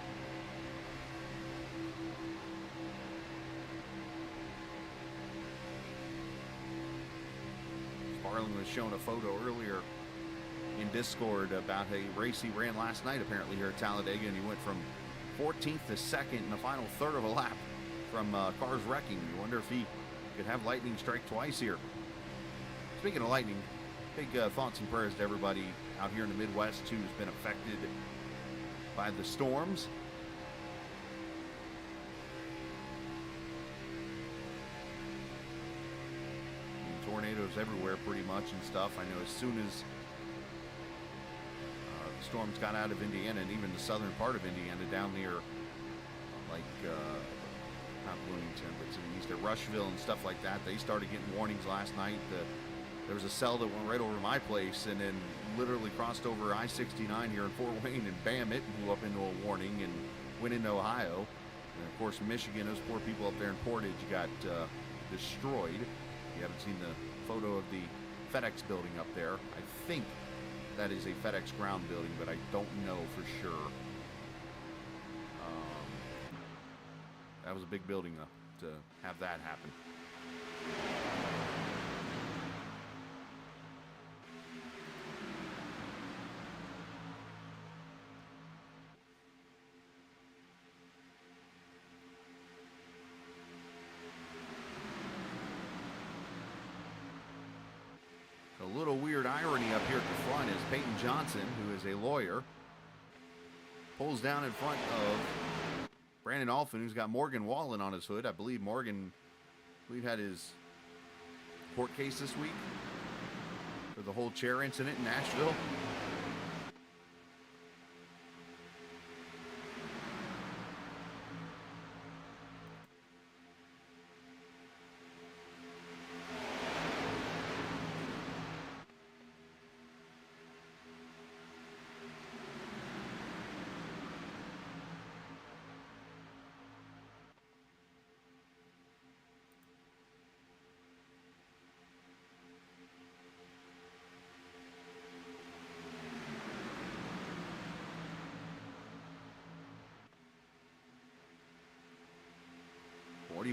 Sparling was shown a photo earlier in Discord about a race he ran last night apparently here at Talladega, and he went from 14th to 2nd in the final third of a lap from cars wrecking. You wonder if he could have lightning strike twice here. Speaking of lightning, big thoughts and prayers to everybody out here in the Midwest who's been affected by the storms. And tornadoes everywhere pretty much and stuff. I know as soon as the storms got out of Indiana and even the southern part of Indiana down near not Bloomington, but to the east of Rushville and stuff like that, they started getting warnings last night. There was a cell that went right over my place and then literally crossed over I-69 here in Fort Wayne, and bam, it blew up into a warning and went into Ohio. And of course, Michigan, those poor people up there in Portage got destroyed. You haven't seen the photo of the FedEx building up there. I think that is a FedEx ground building, but I don't know for sure. That was a big building to have that happen. A little weird irony up here at the front is Peyton Johnson, who is a lawyer, pulls down in front of Brandon Alphin, who's got Morgan Wallen on his hood. I believe Morgan had his court case this week for the whole chair incident in Nashville.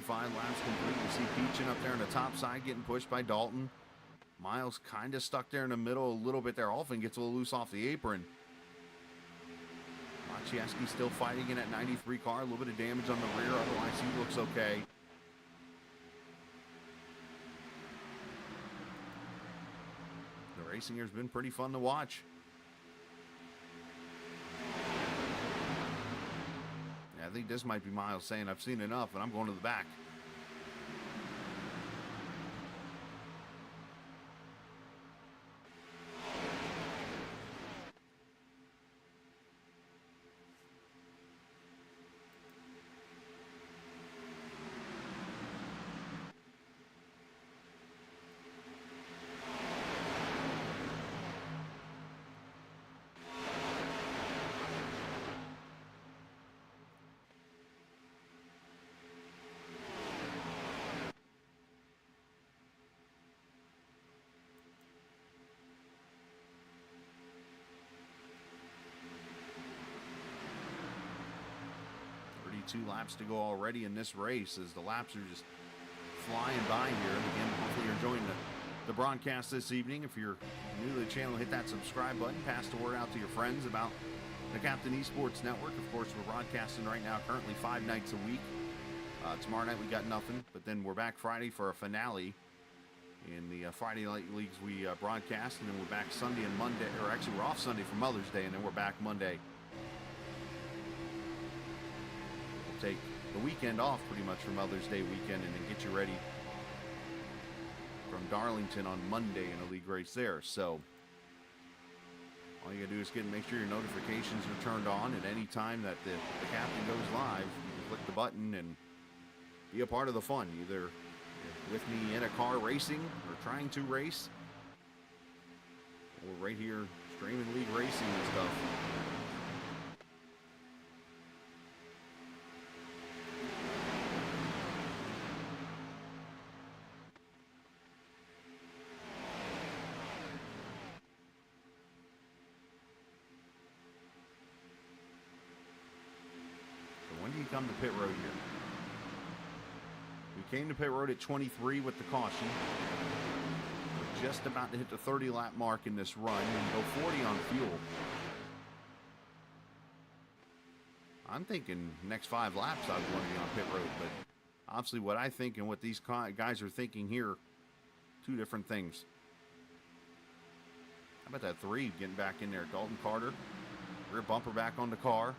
Five laps complete. You see Peachin up there on the top side getting pushed by Dalton. Miles kind of stuck there in the middle a little bit there. Alphin gets a little loose off the apron. Maciejewski still fighting in that 93 car. A little bit of damage on the rear. Otherwise, he looks okay. The racing here has been pretty fun to watch. I think this might be Miles saying, I've seen enough and I'm going to the back. Two laps to go already in this race as the laps are just flying by here. And again, hopefully you're enjoying the broadcast this evening. If you're new to the channel, hit that subscribe button. Pass the word out to your friends about the Captain Esports Network. Of course, we're broadcasting right now currently 5 nights a week. Tomorrow night we got nothing, but then we're back Friday for a finale. In the Friday Night Leagues we broadcast, and then we're back Sunday and Monday, or actually we're off Sunday for Mother's Day, and then we're back Monday. Take the weekend off pretty much for Mother's Day weekend, and then get you ready from Darlington on Monday in a league race there. So all you gotta do is make sure your notifications are turned on at any time that the captain goes live. You can click the button and be a part of the fun, either with me in a car racing or trying to race, or right here streaming league racing and stuff. So when do you come to pit road here? We came to pit road at 23 with the caution. We're just about to hit the 30 lap mark in this run and go 40 on fuel. I'm thinking next 5 laps I would want to be on pit road, but obviously what I think and what these guys are thinking here, two different things. How about that 3 getting back in there? Dalton Carter, rear bumper back on the car.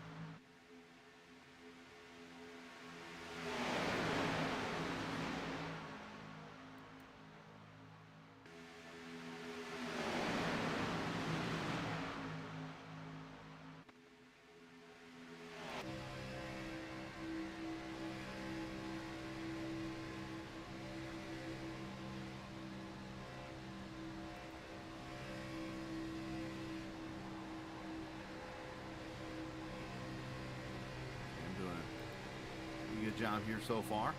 Good job here so far.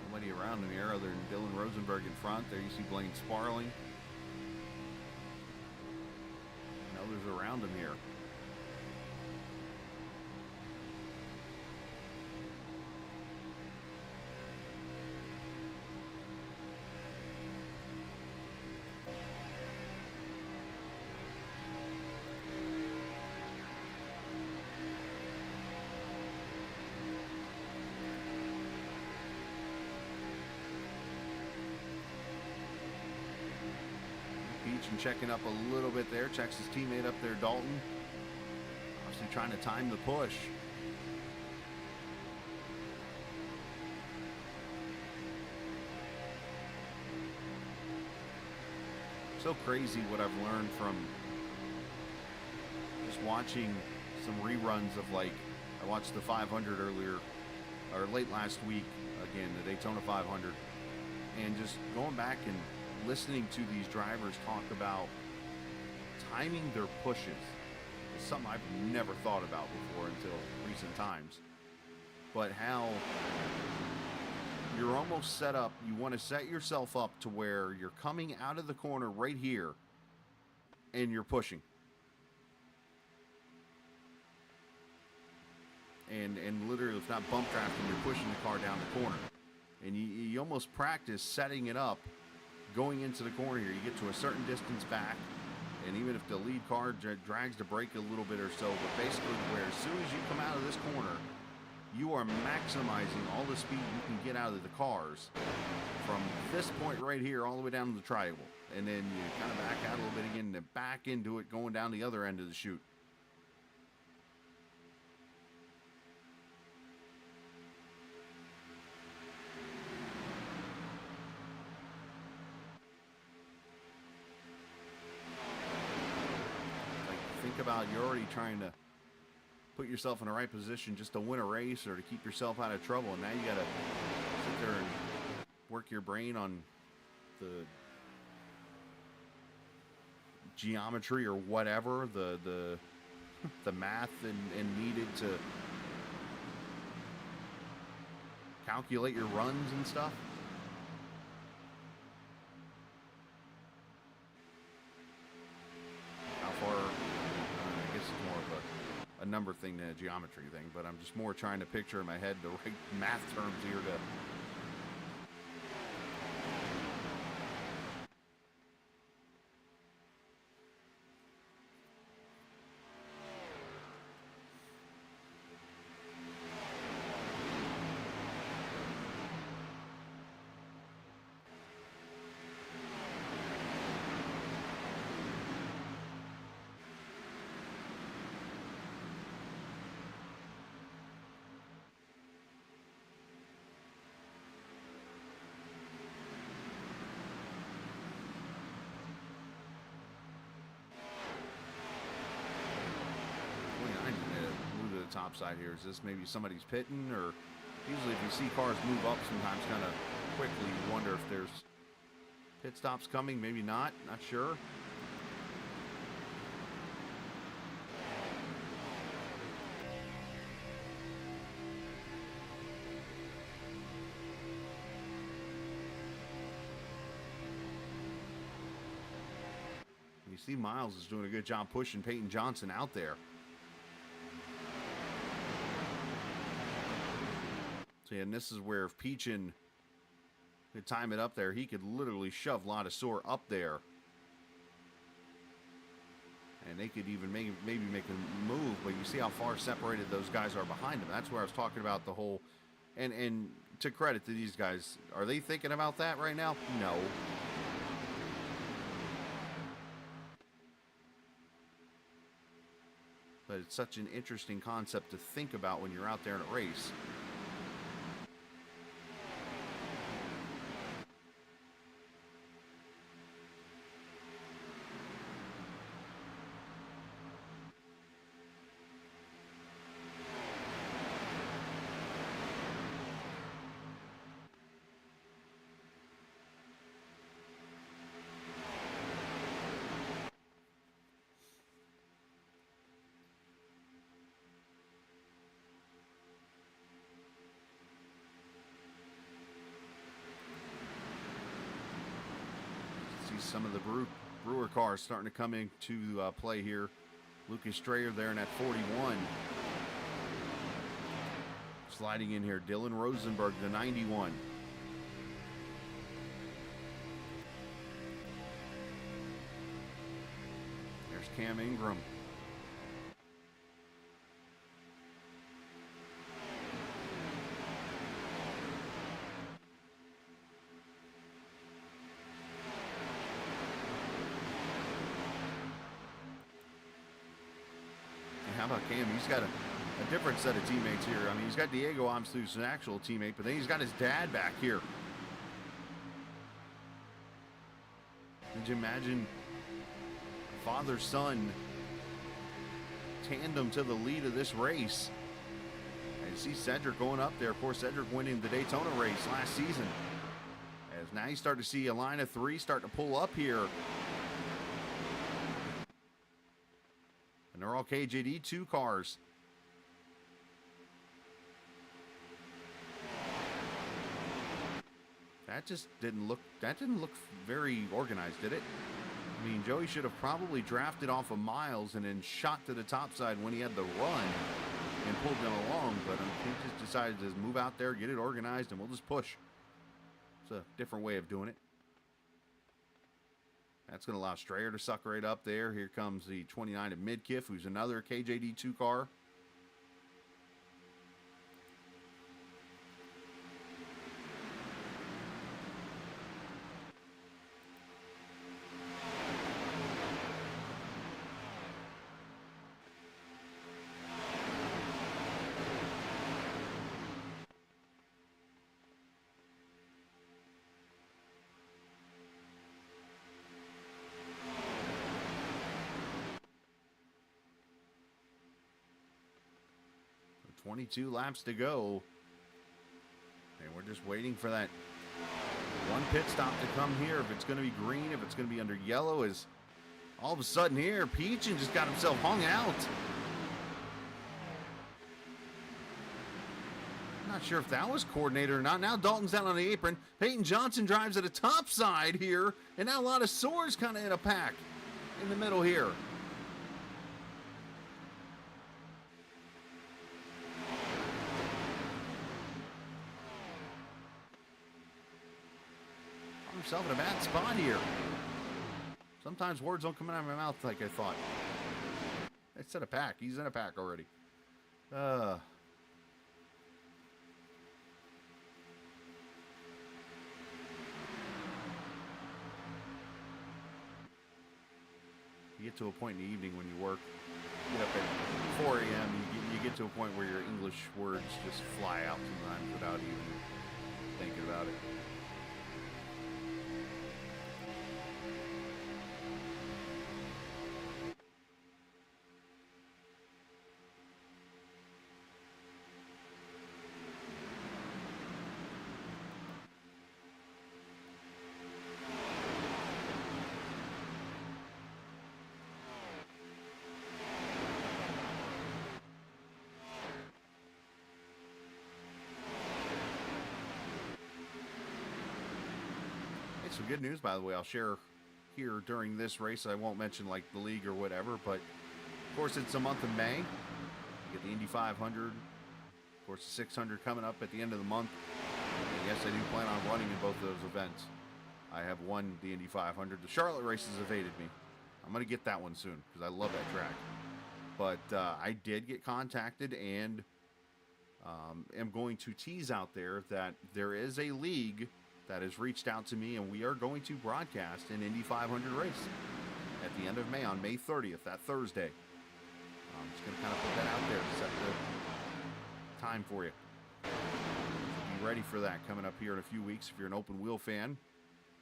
Nobody around in here other than Dylan Rosenberg in front. There you see Blaine Sparling. And others around him here. And checking up a little bit there, checks his teammate up there, Dalton. Obviously trying to time the push. So crazy what I've learned from just watching some reruns of, like, I watched the 500 earlier, or late last week, again, the Daytona 500, and just going back and listening to these drivers talk about timing their pushes is something I've never thought about before until recent times. But how you're almost set up, you want to set yourself up to where you're coming out of the corner right here and you're pushing. And literally, if not bump drafting, you're pushing the car down the corner. And you almost practice setting it up going into the corner here. You get to a certain distance back, and even if the lead car drags the brake a little bit or so, but basically where as soon as you come out of this corner, you are maximizing all the speed you can get out of the cars from this point right here all the way down to the triangle. And then you kind of back out a little bit again, and then back into it going down the other end of the chute. About you're already trying to put yourself in the right position just to win a race or to keep yourself out of trouble, and now you got to sit there and work your brain on the geometry or whatever, the math and needed to calculate your runs and stuff. How far? A number thing than a geometry thing, but I'm just more trying to picture in my head the right math terms here to top side here? Is this maybe somebody's pitting? Or usually if you see cars move up sometimes kind of quickly, you wonder if there's pit stops coming. Maybe not. Not sure. You see Miles is doing a good job pushing Peyton Johnson out there. So, yeah, and this is where if Peachin could time it up there, he could literally shove Ladasor up there. And they could even maybe make a move, but you see how far separated those guys are behind him. That's where I was talking about the whole, and to credit to these guys, are they thinking about that right now? No. But it's such an interesting concept to think about when you're out there in a race. Some of the Brewer cars starting to come into play here. Lucas Strayer there in that 41. Sliding in here, Dylan Rosenberg, the 91. There's Cam Ingram. How about Cam? He's got a different set of teammates here. I mean, he's got Diego obviously, who's an actual teammate, but then he's got his dad back here. Could you imagine a father-son tandem to the lead of this race? And you see Cedric going up there. Of course, Cedric winning the Daytona race last season. As now you start to see a line of three start to pull up here. And they're all KJD2 cars. That didn't look very organized, did it? I mean, Joey should have probably drafted off of Miles and then shot to the top side when he had the run and pulled them along, but he just decided to move out there, get it organized, and we'll just push. It's a different way of doing it. That's going to allow Strayer to suck right up there. Here comes the 29 of Midkiff, who's another KJD2 car. So 22 laps to go. And we're just waiting for that one pit stop to come here. If it's going to be green, if it's going to be under yellow, is all of a sudden here, Peachin just got himself hung out. Not sure if that was coordinated or not. Now Dalton's down on the apron. Peyton Johnson drives at the top side here. And now a lot of swords kind of in a pack in the middle here. Found himself in a bad spot here. Sometimes words don't come out of my mouth like I thought. I said a pack. He's in a pack already. You get to a point in the evening when you work, get up at 4 a.m., you get to a point where your English words just fly out sometimes without even thinking about it. some good news, by the way, I'll share here during this race. I won't mention like the league or whatever, but of course it's the month of May. You get the Indy 500, of course the 600 coming up at the end of the month. And yes, I do plan on running in both of those events. I have won the Indy 500. The Charlotte races evaded me. I'm going to get that one soon because I love that track. But I did get contacted and am going to tease out there that there is a league that has reached out to me, and we are going to broadcast an Indy 500 race at the end of May, on May 30th, that Thursday. I'm just going to kind of put that out there, set the time for you. So be ready for that coming up here in a few weeks. If you're an open wheel fan,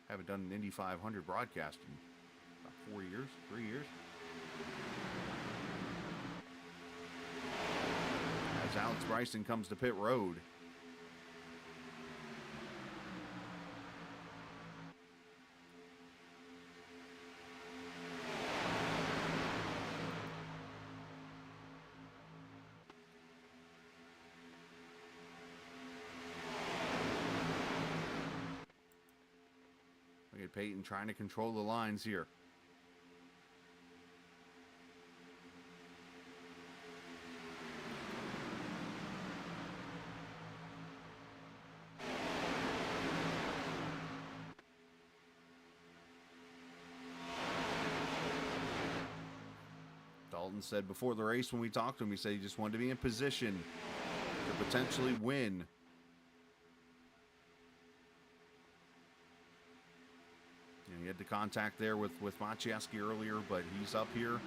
haven't done an Indy 500 broadcast in about 4 years, 3 years. As Alex Bryson comes to pit road. Look at Peyton trying to control the lines here. Dalton said before the race when we talked to him, he said he just wanted to be in position to potentially win. And he had the contact there with Maciejewski earlier, but he's up here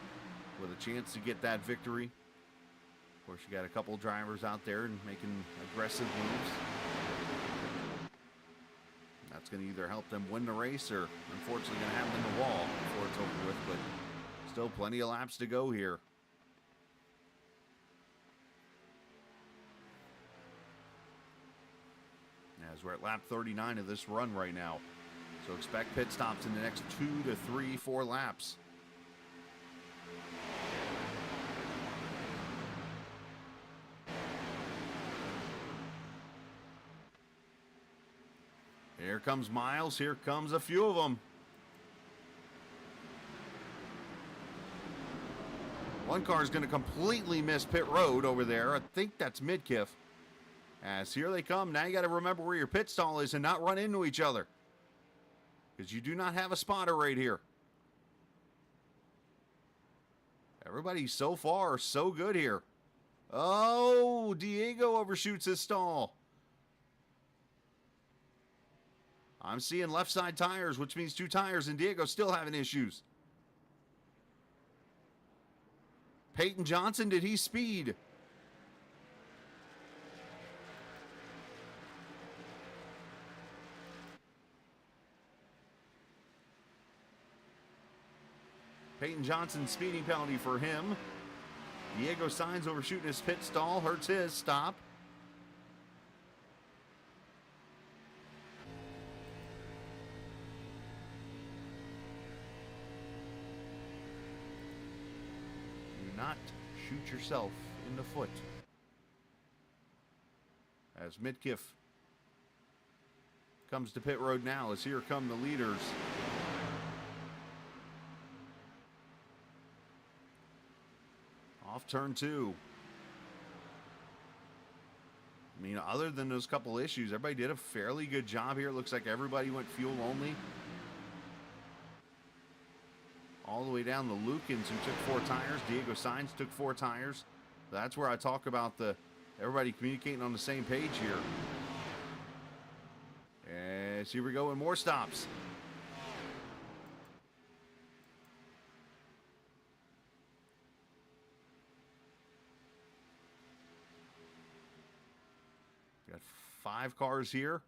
with a chance to get that victory. Of course, you got a couple drivers out there and making aggressive moves. That's going to either help them win the race or, unfortunately, going to have them in the wall before it's over with, but still plenty of laps to go here. As we're at lap 39 of this run right now. So expect pit stops in the next 2 to 3, 4 laps. Here comes Miles. Here comes a few of them. One car is going to completely miss pit road over there. I think that's Midkiff. As here they come. Now you got to remember where your pit stall is and not run into each other, because you do not have a spotter right here. Everybody so far so good here. Oh, Diego overshoots his stall. I'm seeing left side tires, which means 2 tires, and Diego's still having issues. Peyton Johnson, did he speed? Peyton Johnson, speeding penalty for him. Diego Sainz overshooting his pit stall, hurts his stop. Do not shoot yourself in the foot. As Midkiff comes to pit road now, as here come the leaders. Off turn 2. I mean, other than those couple issues, everybody did a fairly good job here. It looks like everybody went fuel only. All the way down the Lukens, who took 4 tires. Diego Sainz took 4 tires. That's where I talk about everybody communicating on the same page here. As here we go with more stops. Got 5 cars here.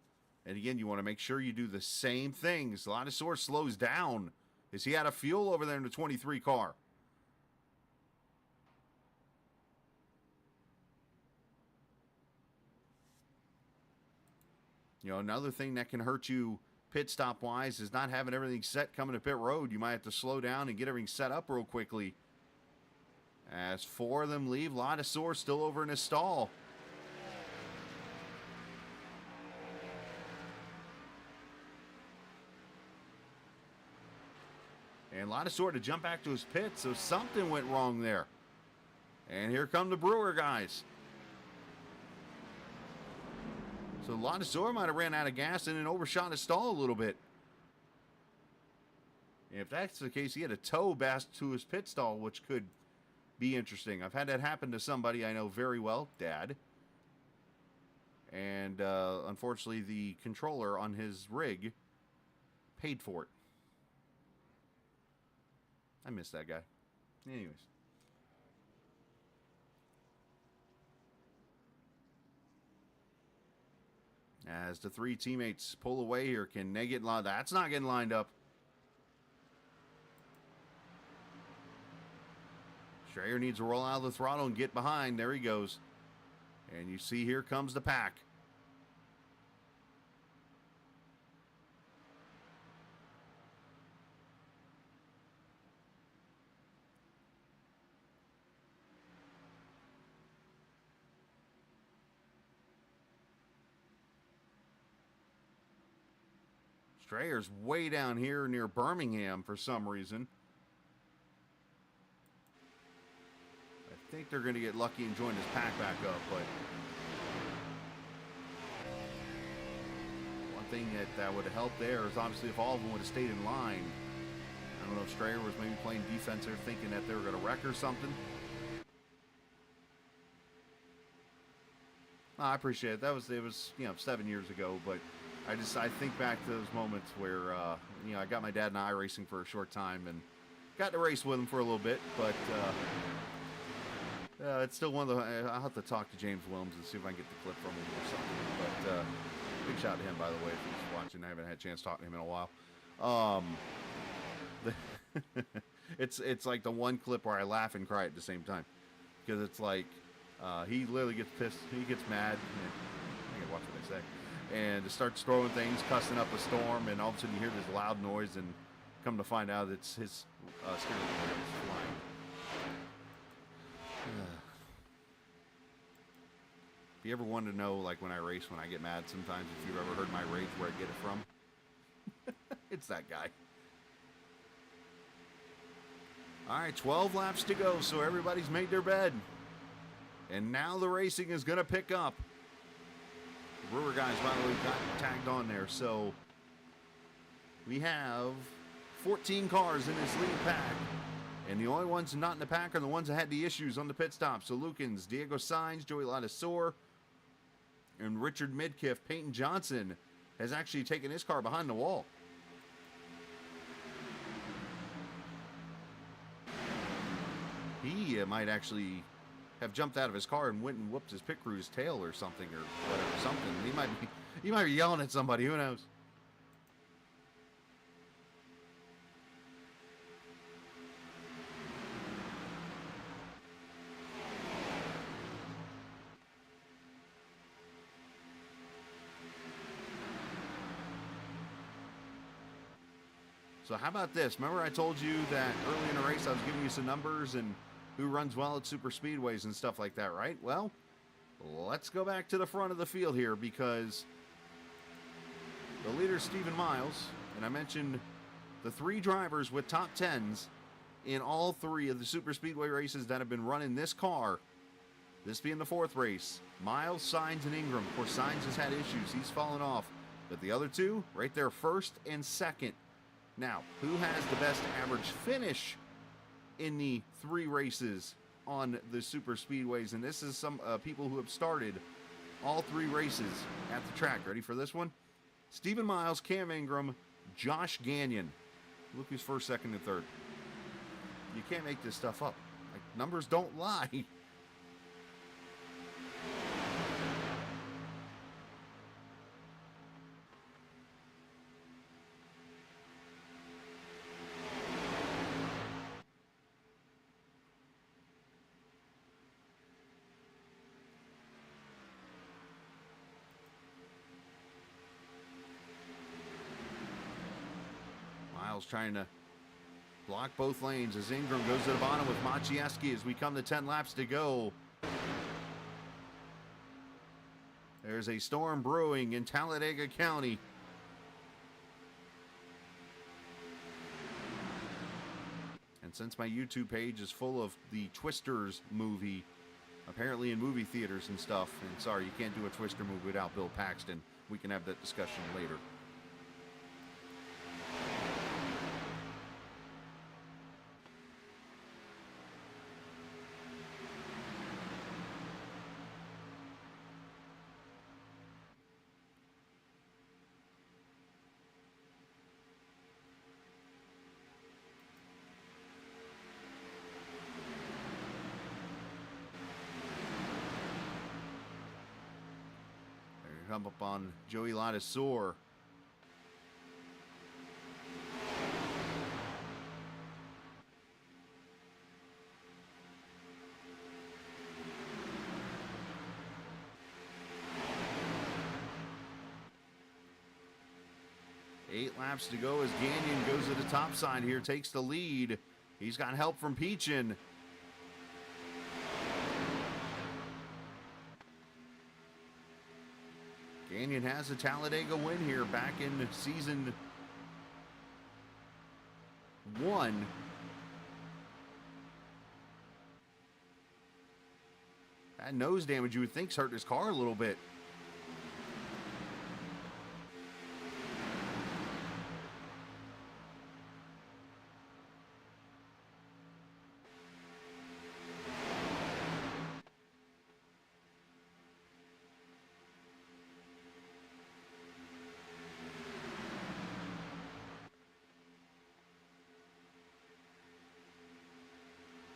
And again, you want to make sure you do the same things. Ladasaur slows down. Is he out of fuel over there in the 23 car? You know, another thing that can hurt you pit stop wise is not having everything set coming to pit road. You might have to slow down and get everything set up real quickly. As 4 of them leave, Ladasaur still over in his stall. And Ladisor to jump back to his pit, so something went wrong there. And here come the Brewer guys. So Ladisor might have ran out of gas and then overshot his stall a little bit. If that's the case, he had a tow back to his pit stall, which could be interesting. I've had that happen to somebody I know very well, Dad. And unfortunately, the controller on his rig paid for it. I miss that guy. Anyways. As the three teammates pull away here, can they get lined up? That's not getting lined up. Strayer needs to roll out of the throttle and get behind. There he goes. And you see here comes the pack. Strayer's way down here near Birmingham for some reason. I think they're going to get lucky and join his pack back up, but one thing that would have helped there is obviously if all of them would have stayed in line. I don't know if Strayer was maybe playing defensive, thinking that they were going to wreck or something. No, I appreciate it. It was 7 years ago, but I think back to those moments where I got my dad in iRacing for a short time and got to race with him for a little bit, but it's still one of the. I'll have to talk to James Williams and see if I can get the clip from him or something. But big shout out to him, by the way, if he's watching. I haven't had a chance to talk to him in a while. It's like the one clip where I laugh and cry at the same time, because it's like he literally gets pissed, he gets mad. I gotta watch what I say. And it starts throwing things, cussing up a storm, and all of a sudden you hear this loud noise, and come to find out it's his steering wheel is flying. If you ever wanted to know, like when I race, when I get mad sometimes, if you've ever heard my rage, where I get it from, it's that guy. All right, 12 laps to go, so everybody's made their bed. And now the racing is going to pick up. The Brewer guys, by the way, got tagged on there. So we have 14 cars in this lead pack. And the only ones not in the pack are the ones that had the issues on the pit stop. So Lukens, Diego Sainz, Joey Ladisor, and Richard Midkiff. Peyton Johnson has actually taken his car behind the wall. He might actually have jumped out of his car and went and whooped his pit crew's tail or something, or whatever, something. He might be yelling at somebody, who knows. So how about this? Remember I told you that early in the race I was giving you some numbers and who runs well at super speedways and stuff like that, right? Well, let's go back to the front of the field here, because the leader, Stephen Miles, and I mentioned the three drivers with top 10s in all three of the super speedway races that have been run in this car, this being the fourth race. Miles, Sainz, and Ingram. Of course, Sainz has had issues. He's fallen off. But the other two, right there, first and second. Now, who has the best average finish in the three races on the super speedways? And this is some people who have started all three races at the track. Ready for this one? Stephen Miles, Cam Ingram, Josh Gagnon. Look who's first, second, and third. You can't make this stuff up. Like, numbers don't lie. Trying to block both lanes as Ingram goes to the bottom with Maciejewski as we come to 10 laps to go. There's a storm brewing in Talladega County. And since my YouTube page is full of the Twisters movie, apparently in movie theaters and stuff, and sorry, you can't do a Twister movie without Bill Paxton. We can have that discussion later. Come up on Joey Ladisor. Eight laps to go as Gagnon goes to the top side here, takes the lead. He's got help from Peachin. Gagnon has a Talladega win here back in season 1. That nose damage you would think's hurt his car a little bit.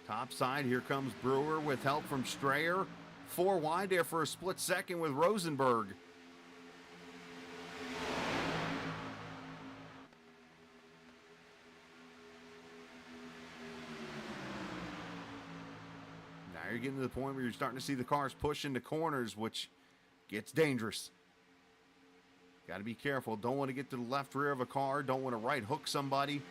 Top side, here comes Brewer with help from Strayer. 4 wide there for a split second with Rosenberg. Now you're getting to the point where you're starting to see the cars push into corners, which gets dangerous. Got to be careful. Don't want to get to the left rear of a car. Don't want to right hook somebody.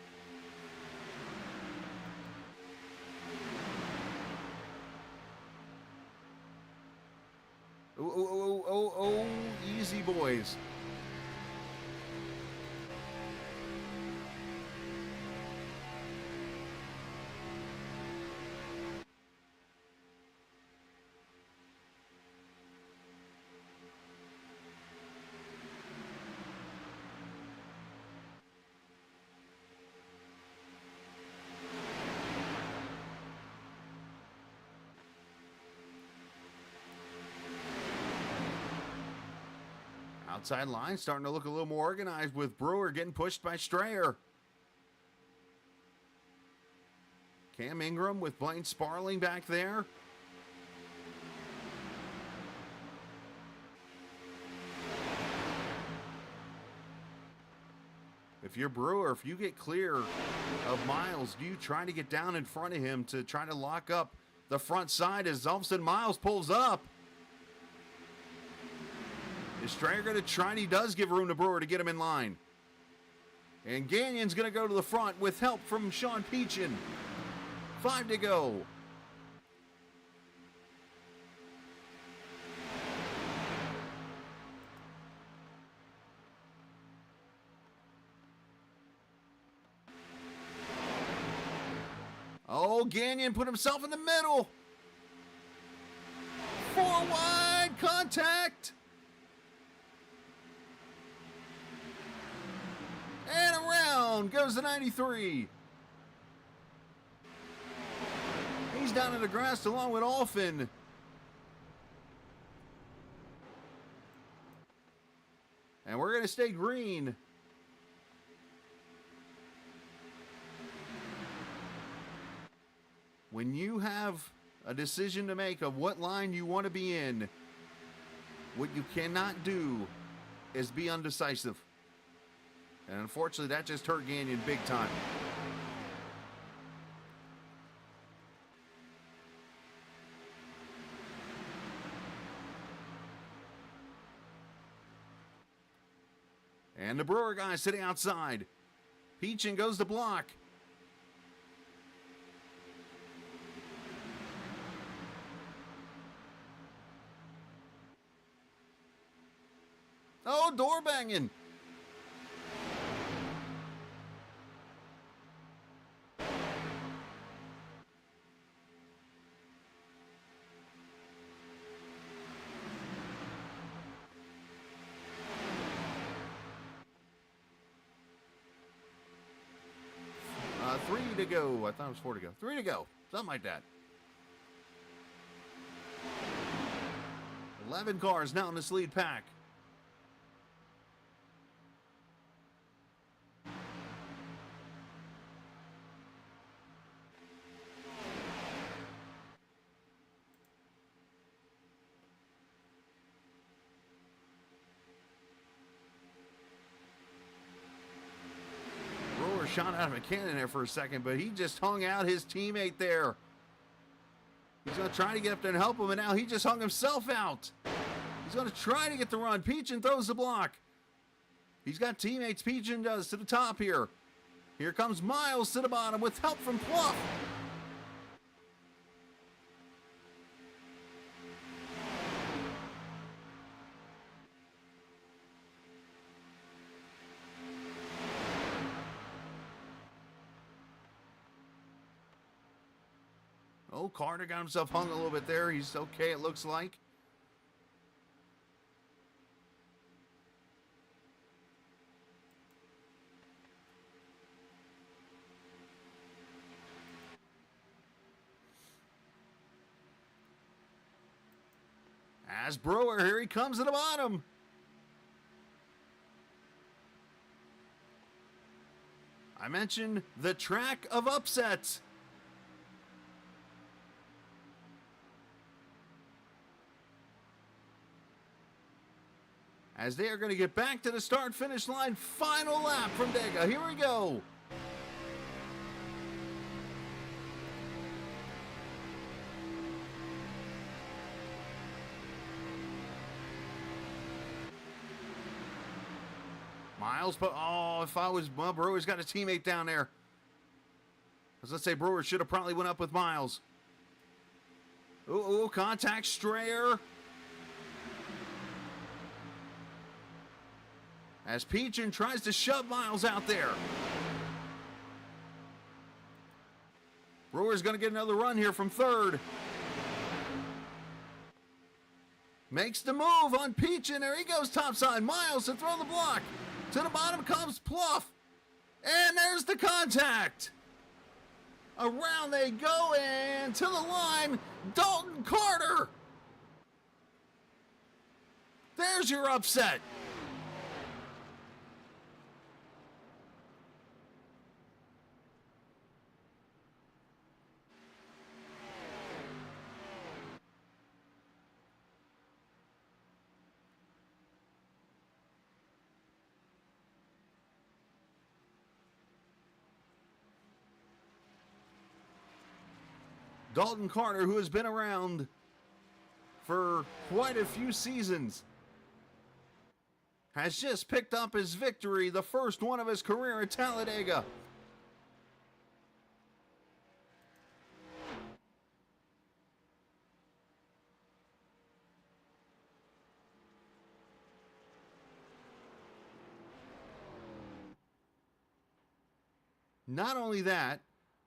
Oh, easy, boys. Outside line starting to look a little more organized with Brewer getting pushed by Strayer. Cam Ingram with Blaine Sparling back there. If you're Brewer, if you get clear of Miles, do you try to get down in front of him to try to lock up the front side as all of a sudden Miles pulls up? Is Strayer going to try? And he does give room to Brewer to get him in line. And Gagnon's going to go to the front with help from Sean Peachin. 5 to go. Oh, Gagnon put himself in the middle. 4 wide contact. And around goes the 93. He's down in the grass along with Alfin. And we're going to stay green. When you have a decision to make of what line you want to be in, what you cannot do is be undecisive. And unfortunately, that just hurt Gagnon big time. And the Brewer guy sitting outside. Peachin goes to block. Oh, door banging. 3 to go. I thought it was 4 to go. 3 to go. Something like that. 11 cars now in this lead pack. Shot out of a cannon there for a second, but he just hung out his teammate there. He's going to try to get up there and help him, and now he just hung himself out. He's going to try to get the run. Peachin throws the block. He's got teammates. Peachin does to the top here. Here comes Miles to the bottom with help from Pluff. Oh, Carter got himself hung a little bit there. He's okay, it looks like. As Brewer, here he comes to the bottom. I mentioned the track of upsets. As they are going to get back to the start-finish line. Final lap from Dega. Here we go. Miles, but oh, if I was, well, Brewer's got a teammate down there. Let's say Brewer should have probably went up with Miles. Ooh, contact Strayer. As Peachin tries to shove Miles out there. Brewer's going to get another run here from third. Makes the move on Peachin. There he goes topside. Miles to throw the block. To the bottom comes Pluff. And there's the contact. Around they go and to the line, Dalton Carter. There's your upset. Dalton Carter, who has been around for quite a few seasons, has just picked up his victory, the first one of his career at Talladega. Not only that,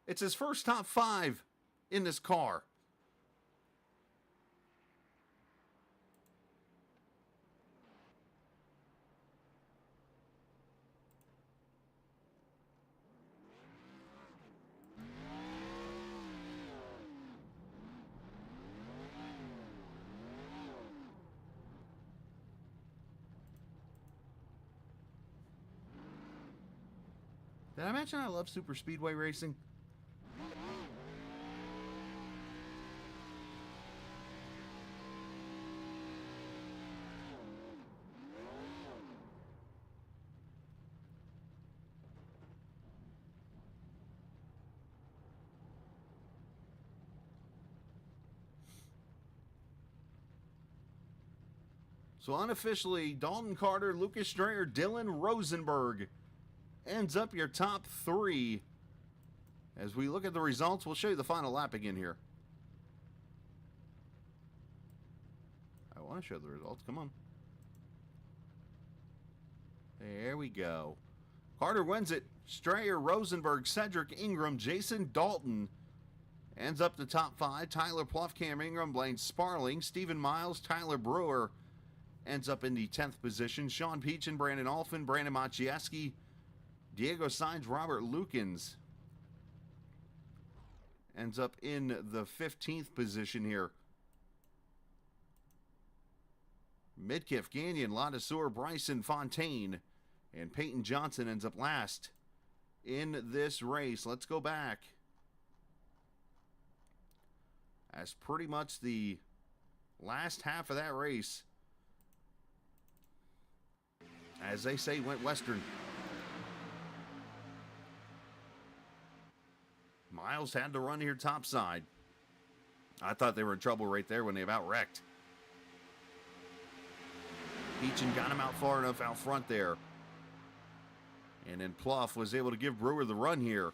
it's his first top 5 in this car. Did I mention I love super speedway racing? So unofficially, Dalton Carter, Lucas Strayer, Dylan Rosenberg ends up your top 3. As we look at the results, we'll show you the final lap again here. I want to show the results. Come on. There we go. Carter wins it. Strayer, Rosenberg, Cedric Ingram, Jason Dalton ends up the top 5. Tyler Pluff, Cam Ingram, Blaine Sparling, Stephen Miles, Tyler Brewer ends up in the 10th position. Sean Peachin, Brandon Alphin, Brandon Maciejewski, Diego Sainz, Robert Lukens ends up in the 15th position here. Midkiff, Gagnon, Ladouceur, Bryson, Fontaine, and Peyton Johnson ends up last in this race. Let's go back. As pretty much the last half of that race, as they say, went Western. Miles had to run here topside. I thought they were in trouble right there when they about wrecked. Peachin got him out far enough out front there. And then Pluff was able to give Brewer the run here.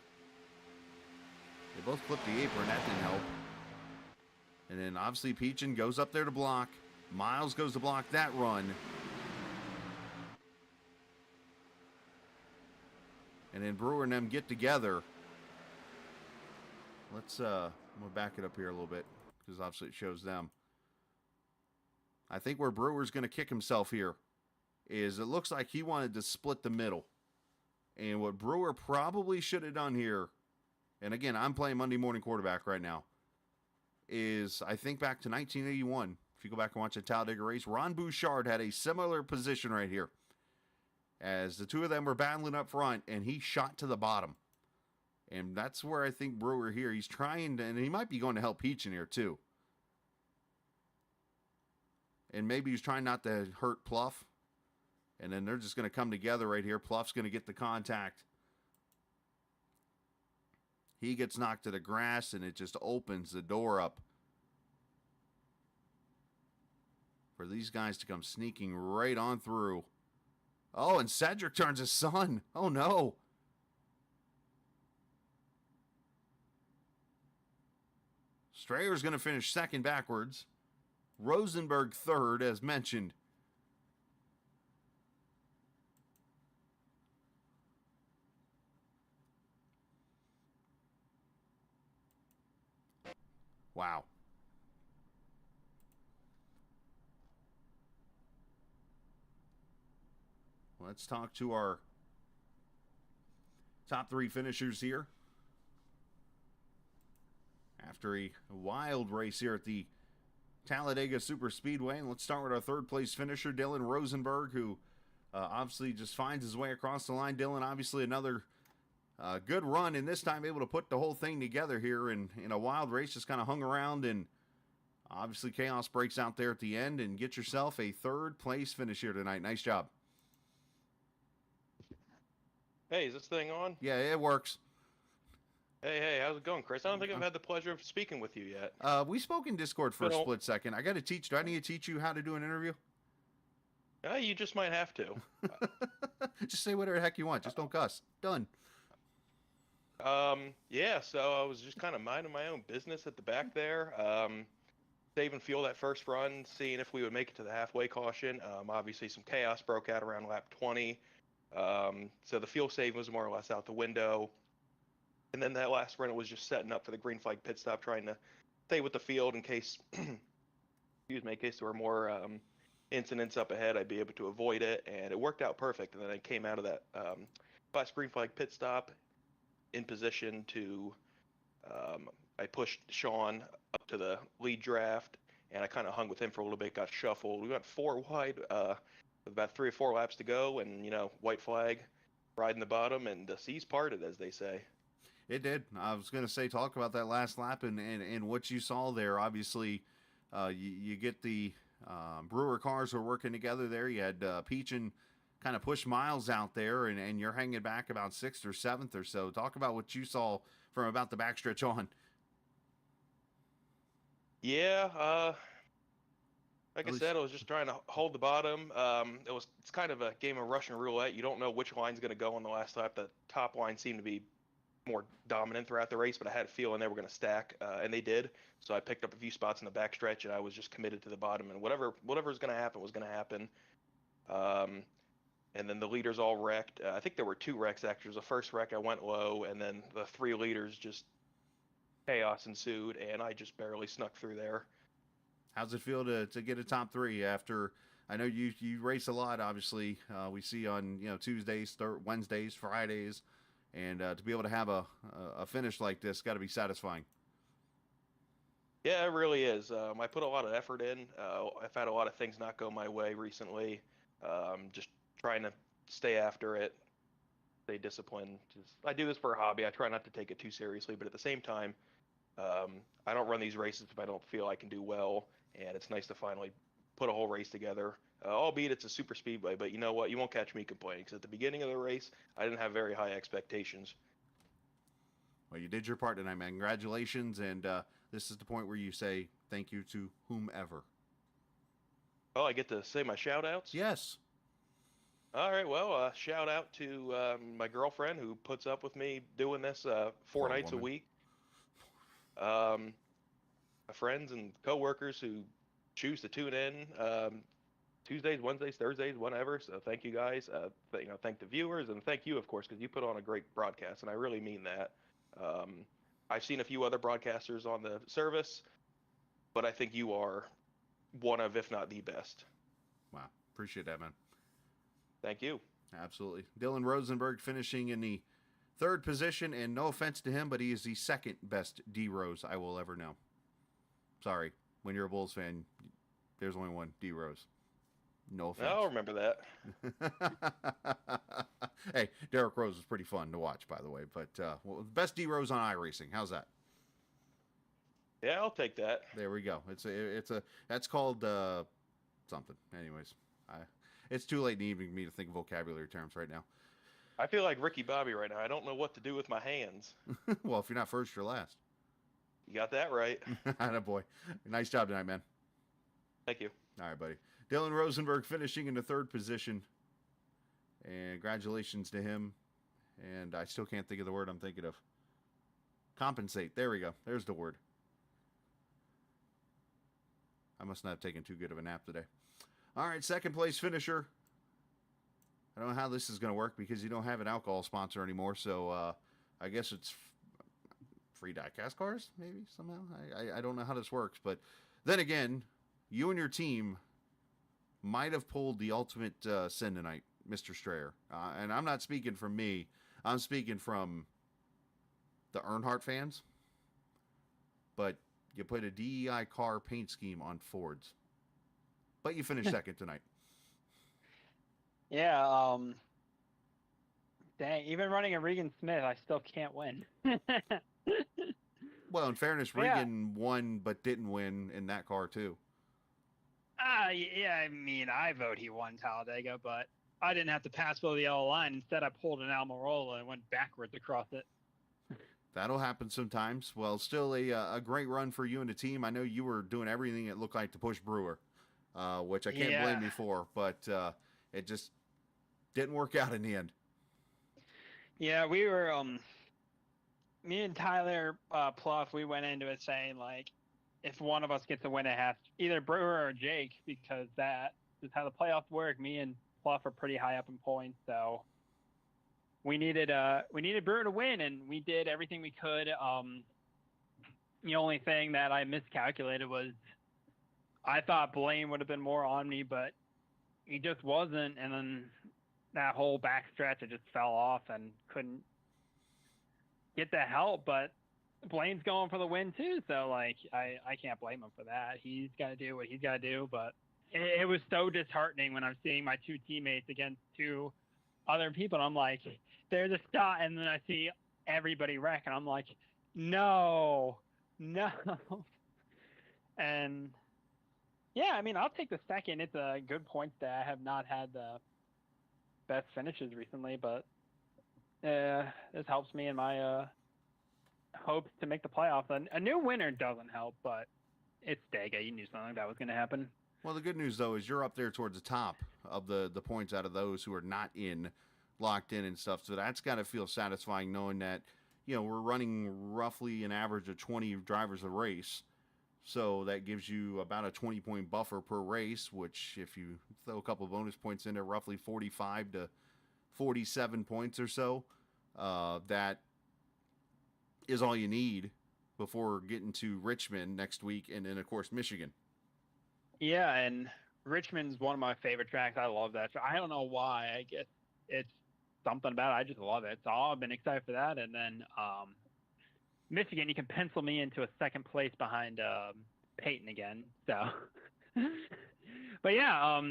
They both clipped the apron. That didn't help. And then obviously Peachin goes up there to block. Miles goes to block that run. And then Brewer and them get together. Let's, I'm going to back it up here a little bit, because obviously it shows them. I think where Brewer's going to kick himself here is it looks like he wanted to split the middle. And what Brewer probably should have done here, and again, I'm playing Monday morning quarterback right now, is I think back to 1981. If you go back and watch a Talladega race, Ron Bouchard had a similar position right here. As the two of them were battling up front, and he shot to the bottom. And that's where I think Brewer here, he's trying to, and he might be going to help Peach in here too. And maybe he's trying not to hurt Pluff. And then they're just going to come together right here. Pluff's going to get the contact. He gets knocked to the grass, and it just opens the door up for these guys to come sneaking right on through. Oh, and Cedric turns his son. Oh, no. Strayer's going to finish second backwards. Rosenberg third, as mentioned. Wow. Let's talk to our top three finishers here. After a wild race here at the Talladega Superspeedway. And let's start with our third place finisher, Dylan Rosenberg, who obviously just finds his way across the line. Dylan, obviously another good run, and this time able to put the whole thing together here in a wild race. Just kind of hung around, and obviously chaos breaks out there at the end, and get yourself a third place finish here tonight. Nice job. Hey, is this thing on? Yeah, it works. Hey, how's it going, Chris? I don't think I've had the pleasure of speaking with you yet. We spoke in Discord for a split second. I got to teach. Do I need to teach you how to do an interview? You just might have to. Just say whatever the heck you want. Just don't cuss. Done. Yeah, so I was just kind of minding my own business at the back there. Saving fuel that first run, seeing if we would make it to the halfway caution. Obviously, some chaos broke out around lap 20. So the fuel saving was more or less out the window. And then that last run, it was just setting up for the green flag pit stop, trying to stay with the field in case, excuse me, in case there were more incidents up ahead, I'd be able to avoid it. And it worked out perfect. And then I came out of that last green flag pit stop in position to, I pushed Sean up to the lead draft, and I kind of hung with him for a little bit, got shuffled. We went 4 wide with about 3 or 4 laps to go, and, white flag, riding the bottom, and the seas parted, as they say. It did. I was going to say, talk about that last lap and what you saw there. Obviously, you get the Brewer cars were working together there. You had Peachin kind of push Miles out there, and you're hanging back about 6th or 7th or so. Talk about what you saw from about the backstretch on. Yeah, like I said, I was just trying to hold the bottom. It's kind of a game of Russian roulette. You don't know which line's going to go on the last lap. The top line seemed to be more dominant throughout the race, but I had a feeling they were going to stack, and they did. So I picked up a few spots in the backstretch, and I was just committed to the bottom. And whatever was going to happen was going to happen. And then the leaders all wrecked. I think there were 2 wrecks actually. The first wreck I went low, and then the 3 leaders just chaos ensued, and I just barely snuck through there. How's it feel to get a top 3 after? I know you race a lot. Obviously, we see on Tuesdays, Wednesdays, Fridays. And to be able to have a finish like this got to be satisfying. Yeah, it really is. I put a lot of effort in. I've had a lot of things not go my way recently. Just trying to stay after it, stay disciplined. Just, I do this for a hobby. I try not to take it too seriously, but at the same time, I don't run these races if I don't feel I can do well. And it's nice to finally put a whole race together. Albeit it's a super speedway, but you know what? You won't catch me complaining because at the beginning of the race, I didn't have very high expectations. Well, you did your part tonight, man. Congratulations, and this is the point where you say thank you to whomever. Oh, I get to say my shout outs? Yes. All right, well, shout out to my girlfriend who puts up with me doing this four Poor nights a woman. week. My friends and coworkers who choose to tune in Tuesdays, Wednesdays, Thursdays, whenever. So thank you guys. Thank the viewers and thank you, of course, because you put on a great broadcast, and I really mean that. I've seen a few other broadcasters on the service, but I think you are one of, if not the best. Wow. Appreciate that, man. Thank you. Absolutely. Dylan Rosenberg finishing in the third position, and no offense to him, but he is the second best D-Rose I will ever know. Sorry. When you're a Bulls fan, there's only one D-Rose. No offense. I'll remember that. Hey, Derek Rose was pretty fun to watch, by the way. But best D-Rose on iRacing. How's that? Yeah, I'll take that. There we go. That's called something. Anyways, it's too late in the evening for me to think of vocabulary terms right now. I feel like Ricky Bobby right now. I don't know what to do with my hands. Well, if you're not first, you're last. You got that right. Attaboy. Nice job tonight, man. Thank you. All right, buddy. Dylan Rosenberg finishing in the third position. And congratulations to him. And I still can't think of the word I'm thinking of. Compensate. There we go. There's the word. I must not have taken too good of a nap today. All right, second place finisher. I don't know how this is going to work because you don't have an alcohol sponsor anymore. So I guess it's free diecast cars, maybe, somehow. I don't know how this works. But then again, you and your team might have pulled the ultimate sin tonight, Mr. Strayer. And I'm not speaking from me. I'm speaking from the Earnhardt fans. But you put a DEI car paint scheme on Fords. But you finished second tonight. Yeah, dang, even running a Regan Smith, I still can't win. Well, in fairness, Yeah. Regan won but didn't win in that car, too. Yeah, I mean, I vote he won Talladega, but I didn't have to pass below the yellow line. Instead, I pulled an Almirola and went backwards across it. That'll happen sometimes. Well, still a great run for you and the team. I know you were doing everything it looked like to push Brewer, which I can't blame you for, but it just didn't work out in the end. Yeah, we were, me and Tyler Pluff, we went into it saying, like, if one of us gets a win, it has either Brewer or Jake, because that is how the playoffs work. Me and Pluff are pretty high up in points, so we needed Brewer to win, and we did everything we could. The only thing that I miscalculated was I thought Blaine would have been more on me, but he just wasn't, and then that whole back stretch, it just fell off and couldn't get the help. But Blaine's going for the win too, so like I can't blame him for that. He's got to do what he's got to do. But it was so disheartening when I'm seeing my two teammates against two other people, and I'm like, there's a stop, and then I see everybody wreck, and I'm like, no. And yeah, I mean, I'll take the second. It's a good point that I have not had the best finishes recently, but this helps me in my hopes to make the playoffs. A new winner doesn't help, but it's Dega. You knew something like that was going to happen. Well, the good news, though, is you're up there towards the top of the points out of those who are not locked in and stuff. So that's got to feel satisfying knowing that, we're running roughly an average of 20 drivers a race. So that gives you about a 20-point buffer per race, which if you throw a couple of bonus points in there, roughly 45 to 47 points or so. That is all you need before getting to Richmond next week, and then, of course, Michigan. Yeah, and Richmond's one of my favorite tracks. I love that. I don't know why. I guess it's something about it. I just love it. So I've been excited for that. And then Michigan, you can pencil me into a second place behind Peyton again. So, but yeah,